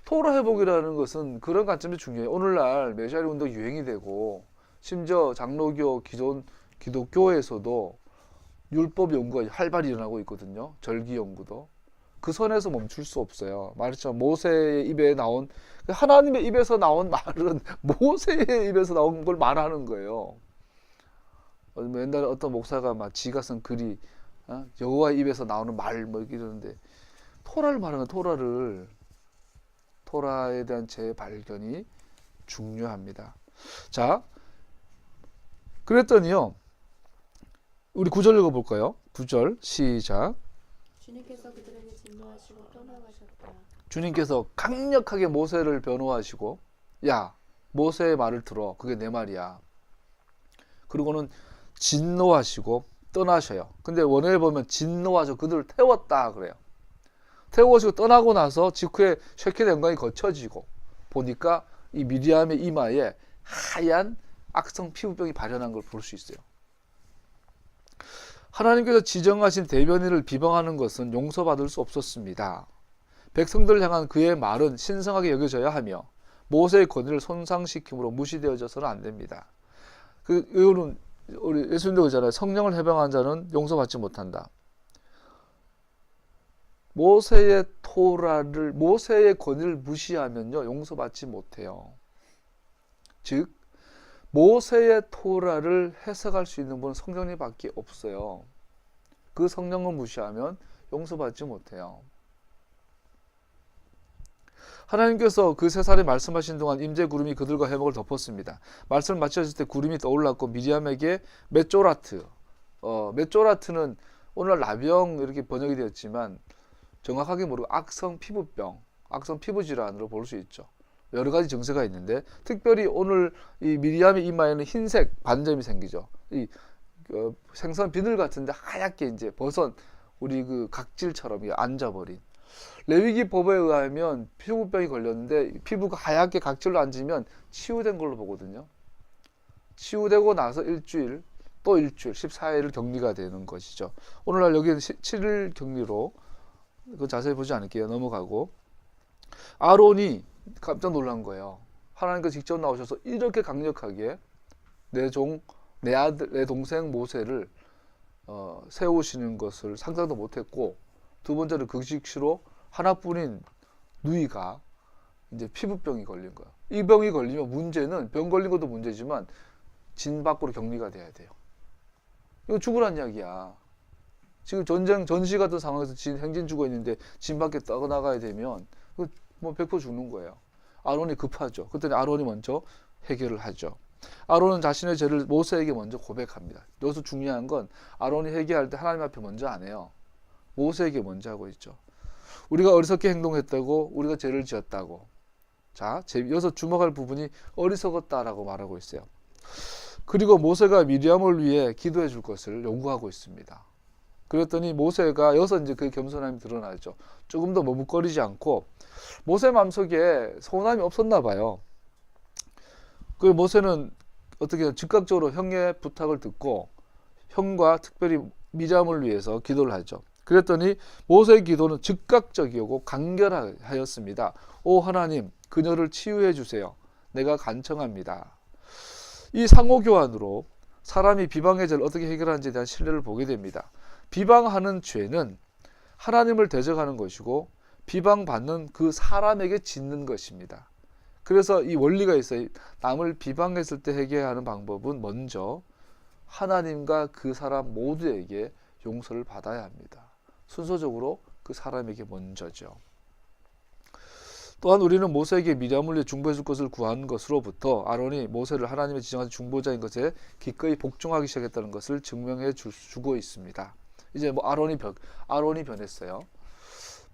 토라 회복이라는 것은 그런 관점이 중요해요. 오늘날 메시아리 운동 유행이 되고 심지어 장로교, 기존 기독교에서도 율법 연구가 활발히 일어나고 있거든요. 절기 연구도. 그 선에서 멈출 수 없어요. 말했죠. 모세의 입에 나온, 하나님의 입에서 나온 말은 모세의 입에서 나온 걸 말하는 거예요. 옛날에 어떤 목사가 막 지가 쓴 글이 여호와의 입에서 나오는 말 뭐 이러는데, 토라를 말하는 토라를, 토라에 대한 재발견이 중요합니다. 자, 그랬더니요, 우리 9절 읽어볼까요? 9절 시작. 주님께서 그들에게 진노하시고 떠나가셨다. 주님께서 강력하게 모세를 변호하시고, 야, 모세의 말을 들어, 그게 내 말이야. 그리고는 진노하시고 떠나셔요. 근데 원어에 보면 진노하셔 그들을 태웠다 그래요. 태우시고 떠나고 나서 직후에 쉐켓 영광이 거쳐지고 보니까 이 미리암의 이마에 하얀 악성 피부병이 발현한 걸 볼 수 있어요. 하나님께서 지정하신 대변인을 비방하는 것은 용서받을 수 없었습니다. 백성들을 향한 그의 말은 신성하게 여겨져야 하며 모세의 권위를 손상시킴으로 무시되어져서는 안 됩니다. 이거는 우리 예수님도 그러잖아요. 성령을 해방한 자는 용서받지 못한다. 모세의 토라를, 모세의 권위를 무시하면요, 용서받지 못해요. 즉, 모세의 토라를 해석할 수 있는 분은 성령님밖에 없어요. 그 성령을 무시하면 용서받지 못해요. 하나님께서 그 세 살에 말씀하신 동안 임재 구름이 그들과 해먹을 덮었습니다. 말씀을 마쳤을 때 구름이 떠올랐고 미리암에게 메쪼라트, 메쪼라트는 오늘날 나병 이렇게 번역이 되었지만 정확하게 모르고 악성 피부병, 악성 피부 질환으로 볼 수 있죠. 여러 가지 증세가 있는데 특별히 오늘 이 미리암의 이마에는 흰색 반점이 생기죠. 이 생선 비늘 같은데 하얗게 이제 버섯 우리 그 각질처럼 앉아버린. 레위기 법에 의하면 피부병이 걸렸는데 피부가 하얗게 각질로 앉으면 치유된 걸로 보거든요. 치유되고 나서 일주일, 또 일주일, 14일을 격리가 되는 것이죠. 오늘날 여기는 7일 격리로, 그거 자세히 보지 않을게요. 넘어가고. 아론이 깜짝 놀란 거예요. 하나님께서 직접 나오셔서 이렇게 강력하게 내 아들, 내 동생 모세를 세우시는 것을 상상도 못했고, 두 번째는 그 직시로 하나뿐인 누이가 이제 피부병이 걸린 거야. 이 병이 걸리면 문제는 병 걸린 것도 문제지만 진 밖으로 격리가 돼야 돼요. 이거 죽으란 이야기야. 지금 전시 같은 상황에서 행진 죽어 있는데 진 밖에 떠나가야 되면 뭐 100% 죽는 거예요. 아론이 급하죠. 그랬더니 아론이 먼저 해결을 하죠. 아론은 자신의 죄를 모세에게 먼저 고백합니다. 여기서 중요한 건 아론이 회개할 때 하나님 앞에 먼저 안 해요. 모세에게 먼저 하고 있죠. 우리가 어리석게 행동했다고, 우리가 죄를 지었다고. 자, 여기서 주목할 부분이 어리석었다라고 말하고 있어요. 그리고 모세가 미리암을 위해 기도해 줄 것을 요구하고 있습니다. 그랬더니 모세가 여기서 이제 그 겸손함이 드러나죠. 조금 더 머뭇거리지 않고, 모세 마음속에 서운함이 없었나 봐요. 그 모세는 어떻게 즉각적으로 형의 부탁을 듣고 형과 특별히 미리암을 위해서 기도를 하죠. 그랬더니 모세의 기도는 즉각적이고 간결하였습니다. 오 하나님, 그녀를 치유해 주세요. 내가 간청합니다. 이 상호교환으로 사람이 비방의 죄를 어떻게 해결하는지에 대한 신뢰를 보게 됩니다. 비방하는 죄는 하나님을 대적하는 것이고 비방받는 그 사람에게 짓는 것입니다. 그래서 이 원리가 있어요. 남을 비방했을 때 해결하는 방법은 먼저 하나님과 그 사람 모두에게 용서를 받아야 합니다. 순서적으로 그 사람에게 먼저죠. 또한 우리는 모세에게 미리암을 위해 중보해 줄 것을 구한 것으로부터 아론이 모세를 하나님의 지정한 중보자인 것에 기꺼이 복종하기 시작했다는 것을 증명해 주고 있습니다. 이제 뭐 아론이 변했어요.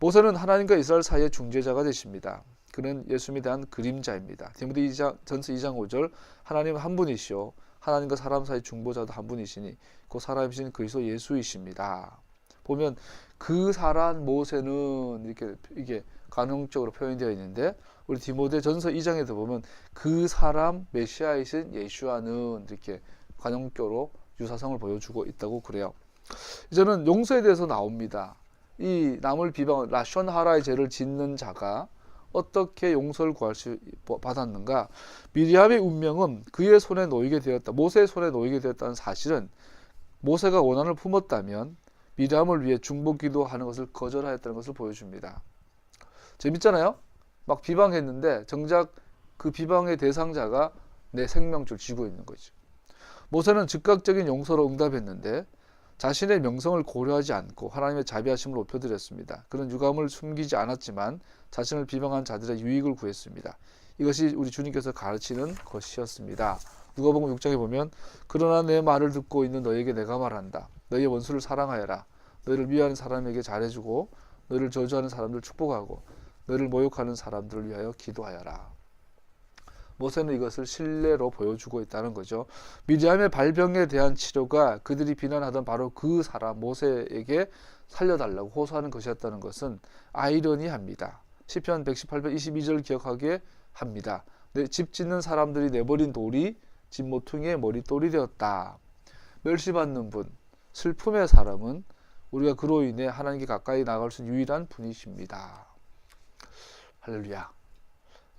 모세는 하나님과 이스라엘 사이의 중재자가 되십니다. 그는 예수님에 대한 그림자입니다. 디모데전서 2장 5절 하나님은 한 분이시오 하나님과 사람 사이 중보자도 한 분이시니 그 사람이신 그리스도 예수이십니다. 보면 그 사람 모세는 이게 관용적으로 표현되어 있는데 우리 디모데 전서 2장에도 보면 그 사람 메시아이신 예수와는 이렇게 관용격으로 유사성을 보여주고 있다고 그래요. 이제는 용서에 대해서 나옵니다. 이 남을 비방 라숀 하라의 죄를 짓는 자가 어떻게 용서를 구할 수 받았는가? 미리암의 운명은 그의 손에 놓이게 되었다. 모세의 손에 놓이게 되었다는 사실은 모세가 원한을 품었다면 미리암을 위해 중보기도하는 것을 거절하였다는 것을 보여줍니다. 재밌잖아요? 막 비방했는데 정작 그 비방의 대상자가 내 생명줄 쥐고 있는 거죠. 모세는 즉각적인 용서로 응답했는데 자신의 명성을 고려하지 않고 하나님의 자비하심을 높여드렸습니다. 그는 유감을 숨기지 않았지만 자신을 비방한 자들의 유익을 구했습니다. 이것이 우리 주님께서 가르치는 것이었습니다. 누가복음 6장에 보면 그러나 내 말을 듣고 있는 너에게 내가 말한다. 너희의 원수를 사랑하여라. 너희를 미워하는 사람에게 잘해주고 너희를 저주하는 사람들 축복하고 너희를 모욕하는 사람들을 위하여 기도하여라. 모세는 이것을 신뢰로 보여주고 있다는 거죠. 미디암의 발병에 대한 치료가 그들이 비난하던 바로 그 사람 모세에게 살려달라고 호소하는 것이었다는 것은 아이러니합니다. 시편 118편 22절 기억하게 합니다. 집 짓는 사람들이 내버린 돌이 집 모퉁이의 머릿돌이 되었다. 멸시받는 분, 슬픔의 사람은 우리가 그로 인해 하나님께 가까이 나갈 수 있는 유일한 분이십니다. 할렐루야.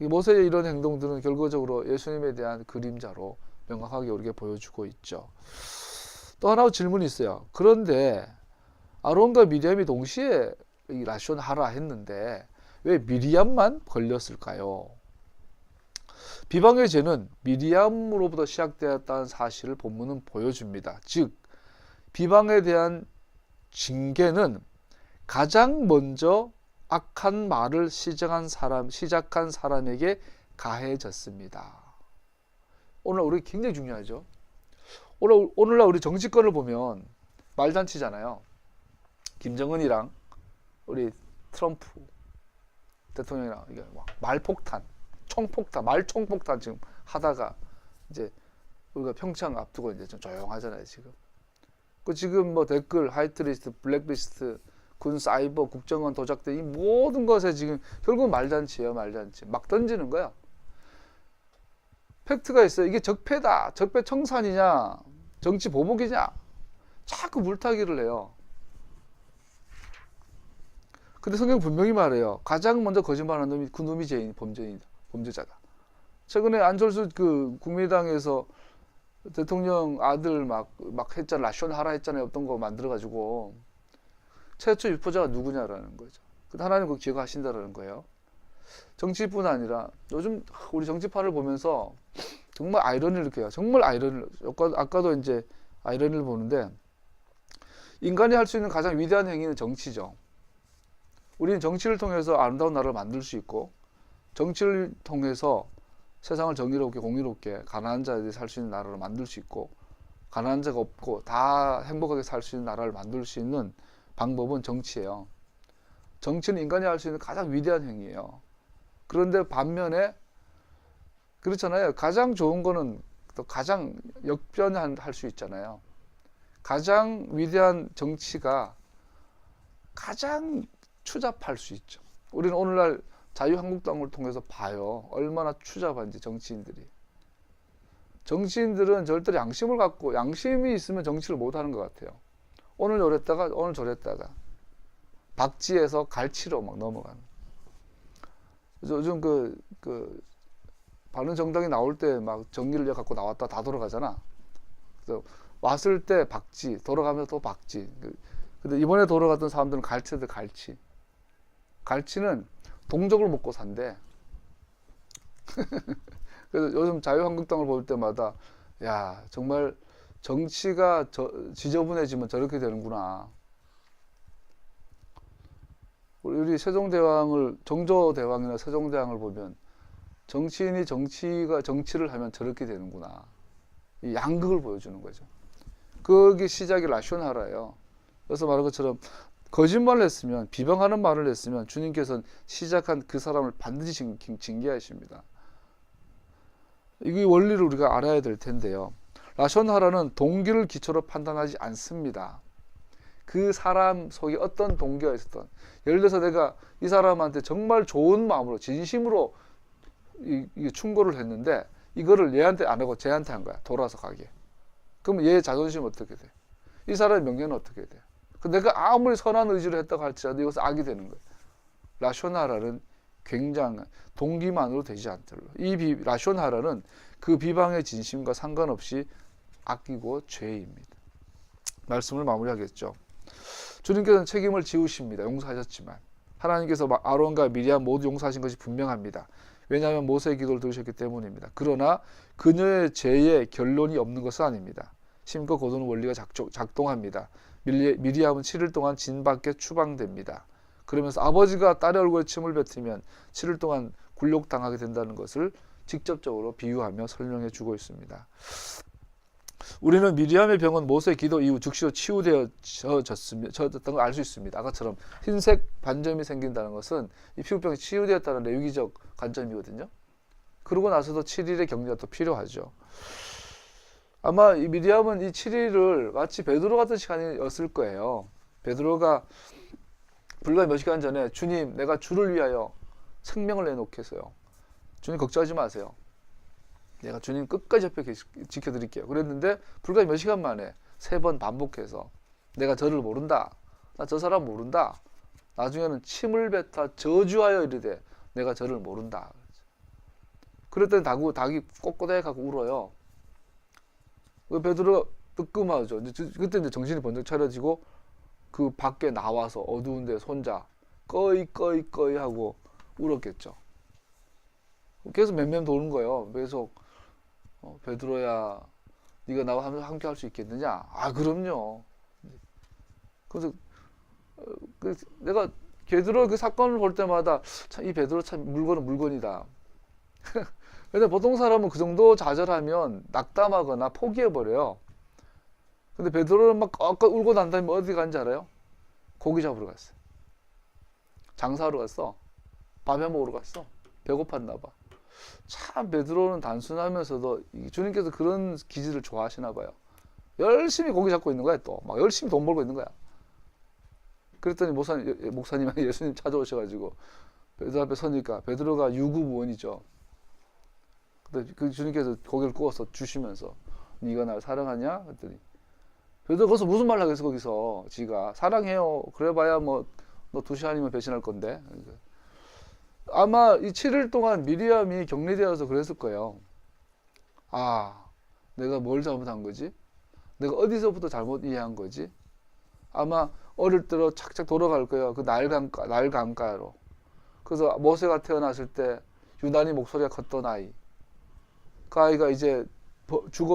모세의 이런 행동들은 결과적으로 예수님에 대한 그림자로 명확하게 우리에게 보여주고 있죠. 또 하나 질문이 있어요. 그런데 아론과 미리암이 동시에 라숀 하라 했는데 왜 미리암만 걸렸을까요? 비방의 죄는 미리암으로부터 시작되었다는 사실을 본문은 보여줍니다. 즉 비방에 대한 징계는 가장 먼저 악한 말을 시작한 사람에게 가해졌습니다. 오늘 굉장히 중요하죠. 오늘날 우리 정치권을 보면 말잔치잖아요. 김정은이랑 우리 트럼프 대통령이랑 이게 말폭탄, 총폭탄, 말총폭탄 지금 하다가 이제 우리가 평창 앞두고 이제 좀 조용하잖아요 지금. 그 지금 뭐 댓글, 하이트리스트, 블랙리스트, 군 사이버, 국정원 도작된 이 모든 것에 지금 결국 말잔치예요, 말잔치. 막 던지는 거야. 팩트가 있어요. 이게 적폐다, 적폐 청산이냐, 정치 보복이냐, 자꾸 물타기를 해요. 근데 성경 분명히 말해요. 가장 먼저 거짓말하는 놈이 그 놈이 범죄자다. 최근에 안철수 그 국민의당에서 대통령 아들 막 했잖아, 라숀 하라 했잖아요. 어떤 거 만들어가지고 최초 유포자가 누구냐라는 거죠. 하나님 그거 기억하신다라는 거예요. 정치뿐 아니라 요즘 우리 정치판을 보면서 정말 아이러니를 느껴요. 정말 아이러니를. 아까도 이제 아이러니를 보는데 인간이 할 수 있는 가장 위대한 행위는 정치죠. 우리는 정치를 통해서 아름다운 나라를 만들 수 있고 정치를 통해서 세상을 정의롭게 공의롭게 가난한 자들이 살 수 있는 나라를 만들 수 있고 가난한 자가 없고 다 행복하게 살 수 있는 나라를 만들 수 있는 방법은 정치예요. 정치는 인간이 할 수 있는 가장 위대한 행위예요. 그런데 반면에 그렇잖아요. 가장 좋은 거는 또 가장 역변할 수 있잖아요. 가장 위대한 정치가 가장 추잡할 수 있죠. 우리는 오늘날 자유한국당을 통해서 봐요. 얼마나 추잡한지 정치인들이. 정치인들은 절대로 양심을 갖고 양심이 있으면 정치를 못하는 것 같아요. 오늘 요랬다가 오늘 저랬다가 박지에서 갈치로 막 넘어가는. 요즘 그 바른정당이 나올 때 막 정의를 갖고 나왔다 다 돌아가잖아. 그래서 왔을 때 박지, 돌아가면서 또 박지. 근데 이번에 돌아갔던 사람들은 갈치들 갈치. 갈치는 동족을 먹고 산대. 그래서 요즘 자유한국당을 볼 때마다 야 정말 정치가 지저분해지면 저렇게 되는구나. 우리 세종대왕을 정조대왕이나 세종대왕을 보면 정치인이 정치를 하면 저렇게 되는구나. 이 양극을 보여주는 거죠. 그게 시작이 라숀 하라예요. 그래서 말한 것처럼 거짓말을 했으면 비방하는 말을 했으면 주님께서는 시작한 그 사람을 반드시 징계하십니다. 이 원리를 우리가 알아야 될 텐데요. 라숀 하라는 동기를 기초로 판단하지 않습니다. 그 사람 속에 어떤 동기가 있었던, 예를 들어서 내가 이 사람한테 정말 좋은 마음으로 진심으로 이 충고를 했는데 이거를 얘한테 안 하고 쟤한테 한 거야. 돌아서 가게. 그러면 얘의 자존심 어떻게 돼? 이 사람의 명예는 어떻게 돼? 내가 아무리 선한 의지를 했다고 할지라도 이것은 악이 되는 거예요. 라쇼나라는 굉장한 동기만으로 되지 않더라. 라쇼나라는 그 비방의 진심과 상관없이 악이고 죄입니다. 말씀을 마무리하겠죠. 주님께서는 책임을 지우십니다. 용서하셨지만 하나님께서 아론과 미리암 모두 용서하신 것이 분명합니다. 왜냐하면 모세의 기도를 들으셨기 때문입니다. 그러나 그녀의 죄의 결론이 없는 것은 아닙니다. 심고 거두는 원리가 작동합니다. 미리암은 7일 동안 진 밖에 추방됩니다. 그러면서 아버지가 딸의 얼굴에 침을 뱉으면 7일 동안 굴욕당하게 된다는 것을 직접적으로 비유하며 설명해 주고 있습니다. 우리는 미리암의 병은 모세의 기도 이후 즉시로 치유되어졌던 걸 알 수 있습니다. 아까처럼 흰색 반점이 생긴다는 것은 이 피부병이 치유되었다는 레위기적 관점이거든요. 그러고 나서도 7일의 격리가 또 필요하죠. 아마 이 미리암은 이 7일을 마치 베드로 같은 시간이었을 거예요. 베드로가 불과 몇 시간 전에 주님, 내가 주를 위하여 생명을 내놓겠어요. 주님 걱정하지 마세요. 내가 주님 끝까지 옆에 지켜드릴게요. 그랬는데 불과 몇 시간 만에 3번 반복해서 내가 저를 모른다. 나 저 사람 모른다. 나중에는 침을 뱉어 저주하여 이르되 내가 저를 모른다. 그랬더니 닭이 꼬꼬대하고 울어요. 베드로가 뜨끔하죠. 그때 이제 정신이 번쩍 차려지고 그 밖에 나와서 어두운 데 손자 꺼이 하고 울었겠죠. 계속 맴맴 도는 거예요. 계속 베드로야, 네가 나와 함께 할 수 있겠느냐? 아, 그럼요. 그래서 내가 베드로 그 사건을 볼 때마다 참 이 베드로 참 물건은 물건이다. 근데 보통 사람은 그 정도 좌절하면 낙담하거나 포기해버려요. 근데 베드로는 막 꺽꺽 울고 난 다음에 어디 간지 알아요? 고기 잡으러 갔어요. 장사하러 갔어. 밥 해먹으러 갔어. 배고팠나 봐. 참 베드로는 단순하면서도 주님께서 그런 기질을 좋아하시나 봐요. 열심히 고기 잡고 있는 거야. 또 막 열심히 돈 벌고 있는 거야. 그랬더니 목사님이 예수님 찾아오셔가지고 베드로 앞에 서니까 베드로가 유구무원이죠. 근데 그 주님께서 고기를 구워서 주시면서 네가 날 사랑하냐? 그랬더니 베드로 거기서 무슨 말 하겠어. 거기서 지가 사랑해요. 그래봐야 뭐 너 2시간이면 배신할 건데. 아마 이 7일 동안 미리암이 격리되어서 그랬을 거예요. 아, 내가 뭘 잘못한 거지? 내가 어디서부터 잘못 이해한 거지? 아마 어릴 때로 착착 돌아갈 거예요. 그 나일 강가로. 그래서 모세가 태어났을 때 유난히 목소리가 컸던 아이. 그 아이가 이제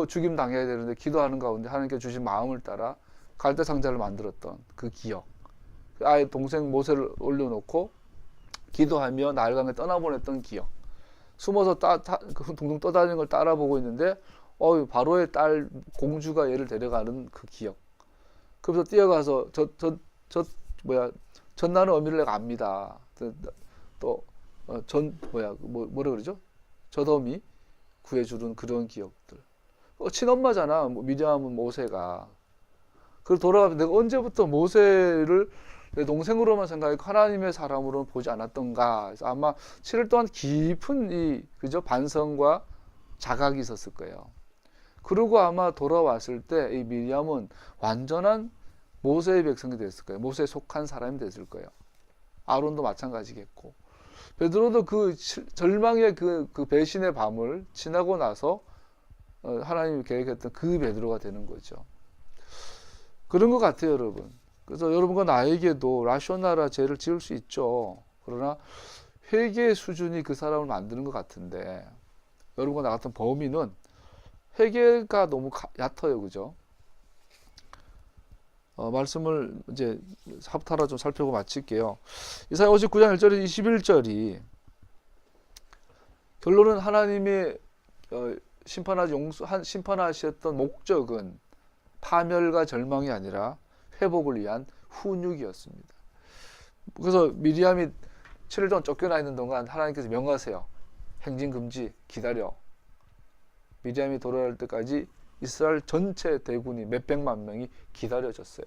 죽임 당해야 되는데 기도하는 가운데 하나님께 주신 마음을 따라 갈대 상자를 만들었던 그 기억. 그 아이 동생 모세를 올려놓고 기도하며 나일강에 떠나보냈던 기억. 숨어서 둥둥 떠다니는 걸 따라보고 있는데 바로의 딸 공주가 얘를 데려가는 그 기억. 그래서 뛰어가서 전나는 어미를 내가 압니다. 뭐라 그러죠? 젖어미 구해주는 그런 기억들. 친엄마잖아. 미디암은 모세가. 그리고 돌아가면 내가 언제부터 모세를 내 동생으로만 생각하고 하나님의 사람으로는 보지 않았던가. 그래서 아마 7일 동안 깊은 반성과 자각이 있었을 거예요. 그리고 아마 돌아왔을 때 이 미리암은 완전한 모세의 백성이 됐을 거예요. 모세에 속한 사람이 됐을 거예요. 아론도 마찬가지겠고. 베드로도 그 절망의 그 배신의 밤을 지나고 나서 하나님이 계획했던 그 베드로가 되는 거죠. 그런 것 같아요, 여러분. 그래서 여러분과 나에게도 라쇼나라 죄를 지을 수 있죠. 그러나 회개의 수준이 그 사람을 만드는 것 같은데 여러분과 나 같은 범인은 회개가 너무 얕아요, 그죠? 말씀을 이제 하나하나 좀 살펴보고 마칠게요. 이사야 59장 1절에서 21절이 결론은 하나님의 심판하셨던 목적은 파멸과 절망이 아니라 회복을 위한 훈육이었습니다. 그래서 미리암이 7일 동안 쫓겨나 있는 동안 하나님께서 명하세요. 행진 금지, 기다려. 미리암이 돌아올 때까지 이스라엘 전체 대군이 몇백만 명이 기다려졌어요.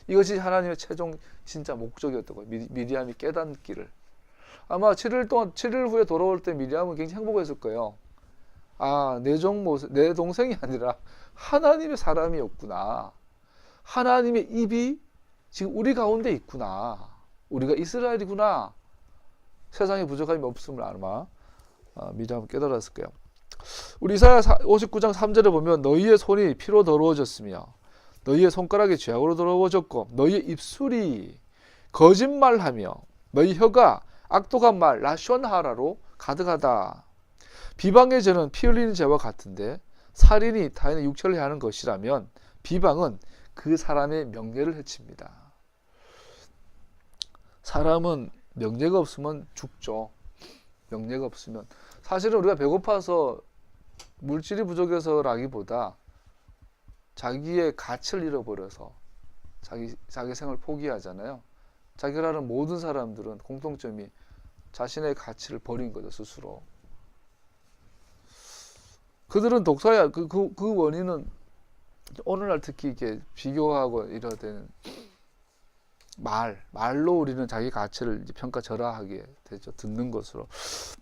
이것이 하나님의 최종 진짜 목적이었던 거예요. 미리암이 깨닫기를. 아마 7일 후에 돌아올 때 미리암은 굉장히 행복했을 거예요. 아, 내 동생이 아니라 하나님의 사람이었구나. 하나님의 입이 지금 우리 가운데 있구나. 우리가 이스라엘이구나. 세상에 부족함이 없음을 아마 미리암은 깨달았을 거예요. 우리 이사야 59장 3절에 보면 너희의 손이 피로 더러워졌으며 너희의 손가락이 죄악으로 더러워졌고 너희의 입술이 거짓말하며 너희 혀가 악독한 말 라숀하라로 가득하다. 비방의 죄는 피 흘리는 죄와 같은데 살인이 타인의 육체를 해하는 것이라면 비방은 그 사람의 명예를 해칩니다. 사람은 명예가 없으면 죽죠. 명예가 없으면. 사실은 우리가 배고파서 물질이 부족해서라기보다 자기의 가치를 잃어버려서 자기 생을 포기하잖아요. 자기라는 모든 사람들은 공통점이 자신의 가치를 버린 거죠, 스스로. 그들은 독사야. 그 원인은 오늘날 특히 이게 비교하고 이러된 말로 우리는 자기 가치를 평가절하하게 되죠. 듣는 것으로.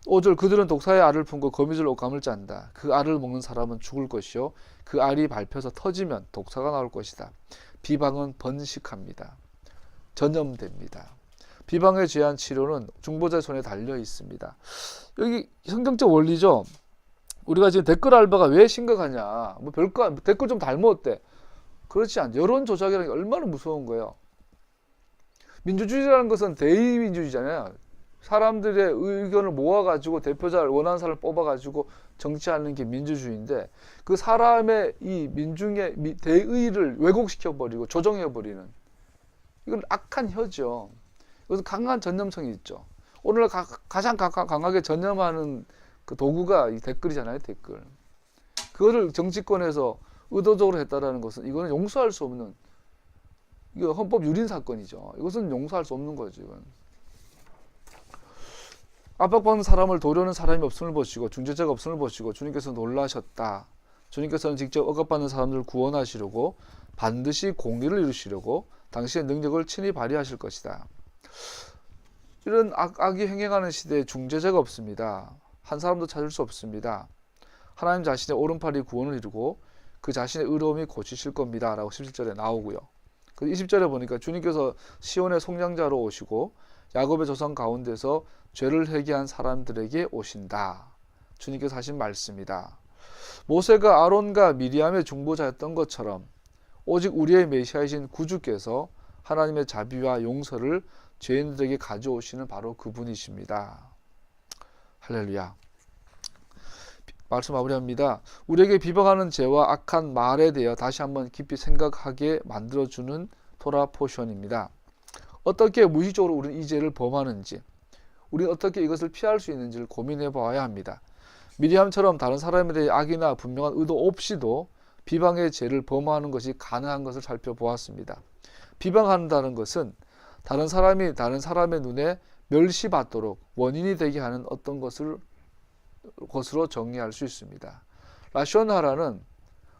5절 그들은 독사의 알을 품고 거미줄 옷감을 짠다. 그 알을 먹는 사람은 죽을 것이요 그 알이 밟혀서 터지면 독사가 나올 것이다. 비방은 번식합니다. 전염됩니다. 비방에 취한 치료는 중보자의 손에 달려 있습니다. 여기 성경적 원리죠. 우리가 지금 댓글 알바가 왜 심각하냐. 뭐 별거 댓글 좀 닮았대. 그렇지 않죠. 여론 조작이라는 게 얼마나 무서운 거예요. 민주주의라는 것은 대의민주주의잖아요. 사람들의 의견을 모아가지고 대표자를 원하는 사람을 뽑아가지고 정치하는 게 민주주의인데 그 사람의 이 민중의 대의를 왜곡시켜버리고 조정해버리는 이건 악한 혀죠. 이것은 강한 전염성이 있죠. 오늘 가장 강하게 전염하는 그 도구가 이 댓글이잖아요. 댓글. 그거를 정치권에서 의도적으로 했다라는 것은 이거는 용서할 수 없는 이거 헌법 유린 사건이죠. 이것은 용서할 수 없는 거죠. 이건. 압박받는 사람을 도려는 사람이 없음을 보시고 중재자가 없음을 보시고 주님께서 놀라셨다. 주님께서는 직접 억압받는 사람들을 구원하시려고 반드시 공의를 이루시려고 당신의 능력을 친히 발휘하실 것이다. 이런 악이 행행하는 시대에 중재자가 없습니다. 한 사람도 찾을 수 없습니다. 하나님 자신의 오른팔이 구원을 이루고 그 자신의 의로움이 고치실 겁니다. 라고 17절에 나오고요. 20절에 보니까 주님께서 시온의 속량자로 오시고 야곱의 조상 가운데서 죄를 회개한 사람들에게 오신다. 주님께서 하신 말씀이다. 모세가 아론과 미리암의 중보자였던 것처럼 오직 우리의 메시아이신 구주께서 하나님의 자비와 용서를 죄인들에게 가져오시는 바로 그분이십니다. 할렐루야. 말씀 마무리합니다. 우리에게 비방하는 죄와 악한 말에 대해 다시 한번 깊이 생각하게 만들어주는 토라 포션입니다. 어떻게 무의식적으로 우리는 이 죄를 범하는지, 우리는 어떻게 이것을 피할 수 있는지를 고민해 보아야 합니다. 미리암처럼 다른 사람에 대해 악이나 분명한 의도 없이도 비방의 죄를 범하는 것이 가능한 것을 살펴보았습니다. 비방한다는 것은 다른 사람이 다른 사람의 눈에 멸시받도록 원인이 되게 하는 어떤 것으로 정리할 수 있습니다. 라숀하라는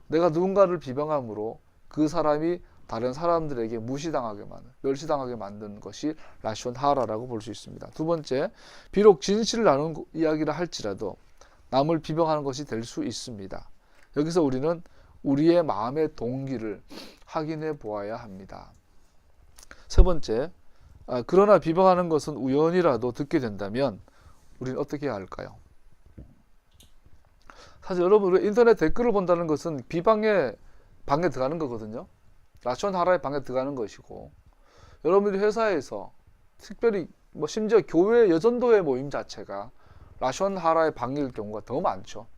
내가 누군가를 비방함으로 그 사람이 다른 사람들에게 멸시당하게 만드는 것이 라숀하라라고 볼 수 있습니다. 두 번째, 비록 진실을 나누는 이야기를 할지라도 남을 비방하는 것이 될 수 있습니다. 여기서 우리는 우리의 마음의 동기를 확인해 보아야 합니다. 세 번째, 그러나 비방하는 것은 우연이라도 듣게 된다면 우리는 어떻게 해야 할까요? 사실 여러분, 우리가 인터넷 댓글을 본다는 것은 비방의 방에 들어가는 거거든요. 라숀하라의 방에 들어가는 것이고, 여러분들이 회사에서 특별히 심지어 교회 여전도회 모임 자체가 라숀하라의 방일 경우가 더 많죠.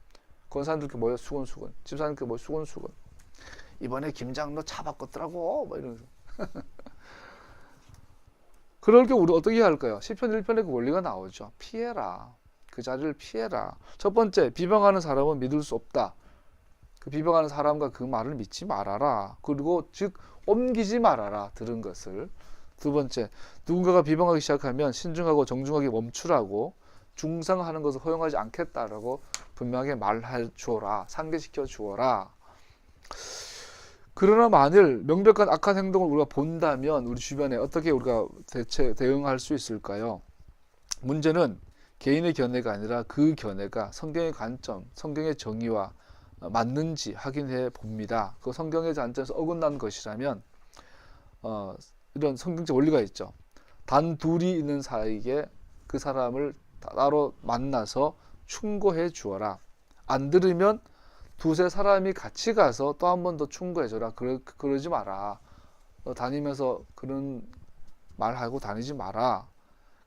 권사님들께 모여 수근수근, 집사님께 모여 수근수근. 이번에 김장로 차 바꿨더라고. 이러면서. 그럴 경우 우리 어떻게 해야 할까요? 시편 1편에 그 원리가 나오죠. 피해라. 그 자리를 피해라. 첫 번째, 비방하는 사람은 믿을 수 없다. 그 비방하는 사람과 그 말을 믿지 말아라. 그리고 즉 옮기지 말아라. 들은 것을. 두 번째, 누군가가 비방하기 시작하면 신중하고 정중하게 멈추라고 중상하는 것을 허용하지 않겠다라고 분명하게 말해 주어라. 상기시켜 주어라. 그러나 만일 명백한 악한 행동을 우리가 본다면 우리 주변에 어떻게 우리가 대응할 수 있을까요? 문제는 개인의 견해가 아니라 그 견해가 성경의 관점, 성경의 정의와 맞는지 확인해 봅니다. 그 성경의 관점에서 어긋난 것이라면 이런 성경적 원리가 있죠. 단 둘이 있는 사이에 그 사람을 따로 만나서 충고해 주어라. 안 들으면 두세 사람이 같이 가서 또 한 번 더 충고해 줘라. 그러지 마라. 다니면서 그런 말하고 다니지 마라.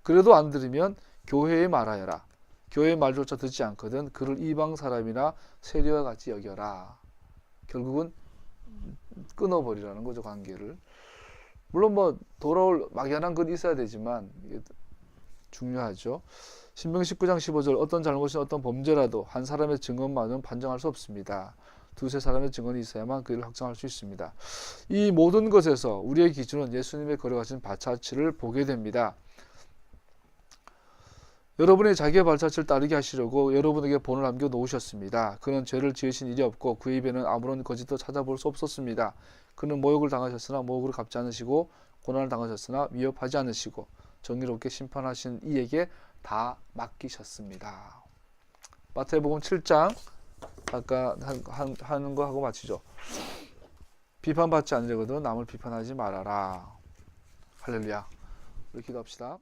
그래도 안 들으면 교회에 말하여라. 교회의 말조차 듣지 않거든 그를 이방 사람이나 세리와 같이 여겨라. 결국은 끊어버리라는 거죠, 관계를. 물론 뭐 돌아올 막연한 건 있어야 되지만 이게 중요하죠. 신명기 19장 15절 어떤 잘못이나 어떤 범죄라도 한 사람의 증언만은 판정할 수 없습니다. 두세 사람의 증언이 있어야만 그 일을 확정할 수 있습니다. 이 모든 것에서 우리의 기준은 예수님의 걸어가신 발자취를 보게 됩니다. 여러분이 자기의 발자취를 따르게 하시려고 여러분에게 본을 남겨 놓으셨습니다. 그는 죄를 지으신 일이 없고 그의 입에는 아무런 거짓도 찾아볼 수 없었습니다. 그는 모욕을 당하셨으나 모욕을 갚지 않으시고 고난을 당하셨으나 위협하지 않으시고 정의롭게 심판하신 이에게 다 맡기셨습니다. 마태복음 7장 아까 하는 거 하고 마치죠. 비판받지 않으려거든 남을 비판하지 말아라. 할렐루야. 우리 기도합시다.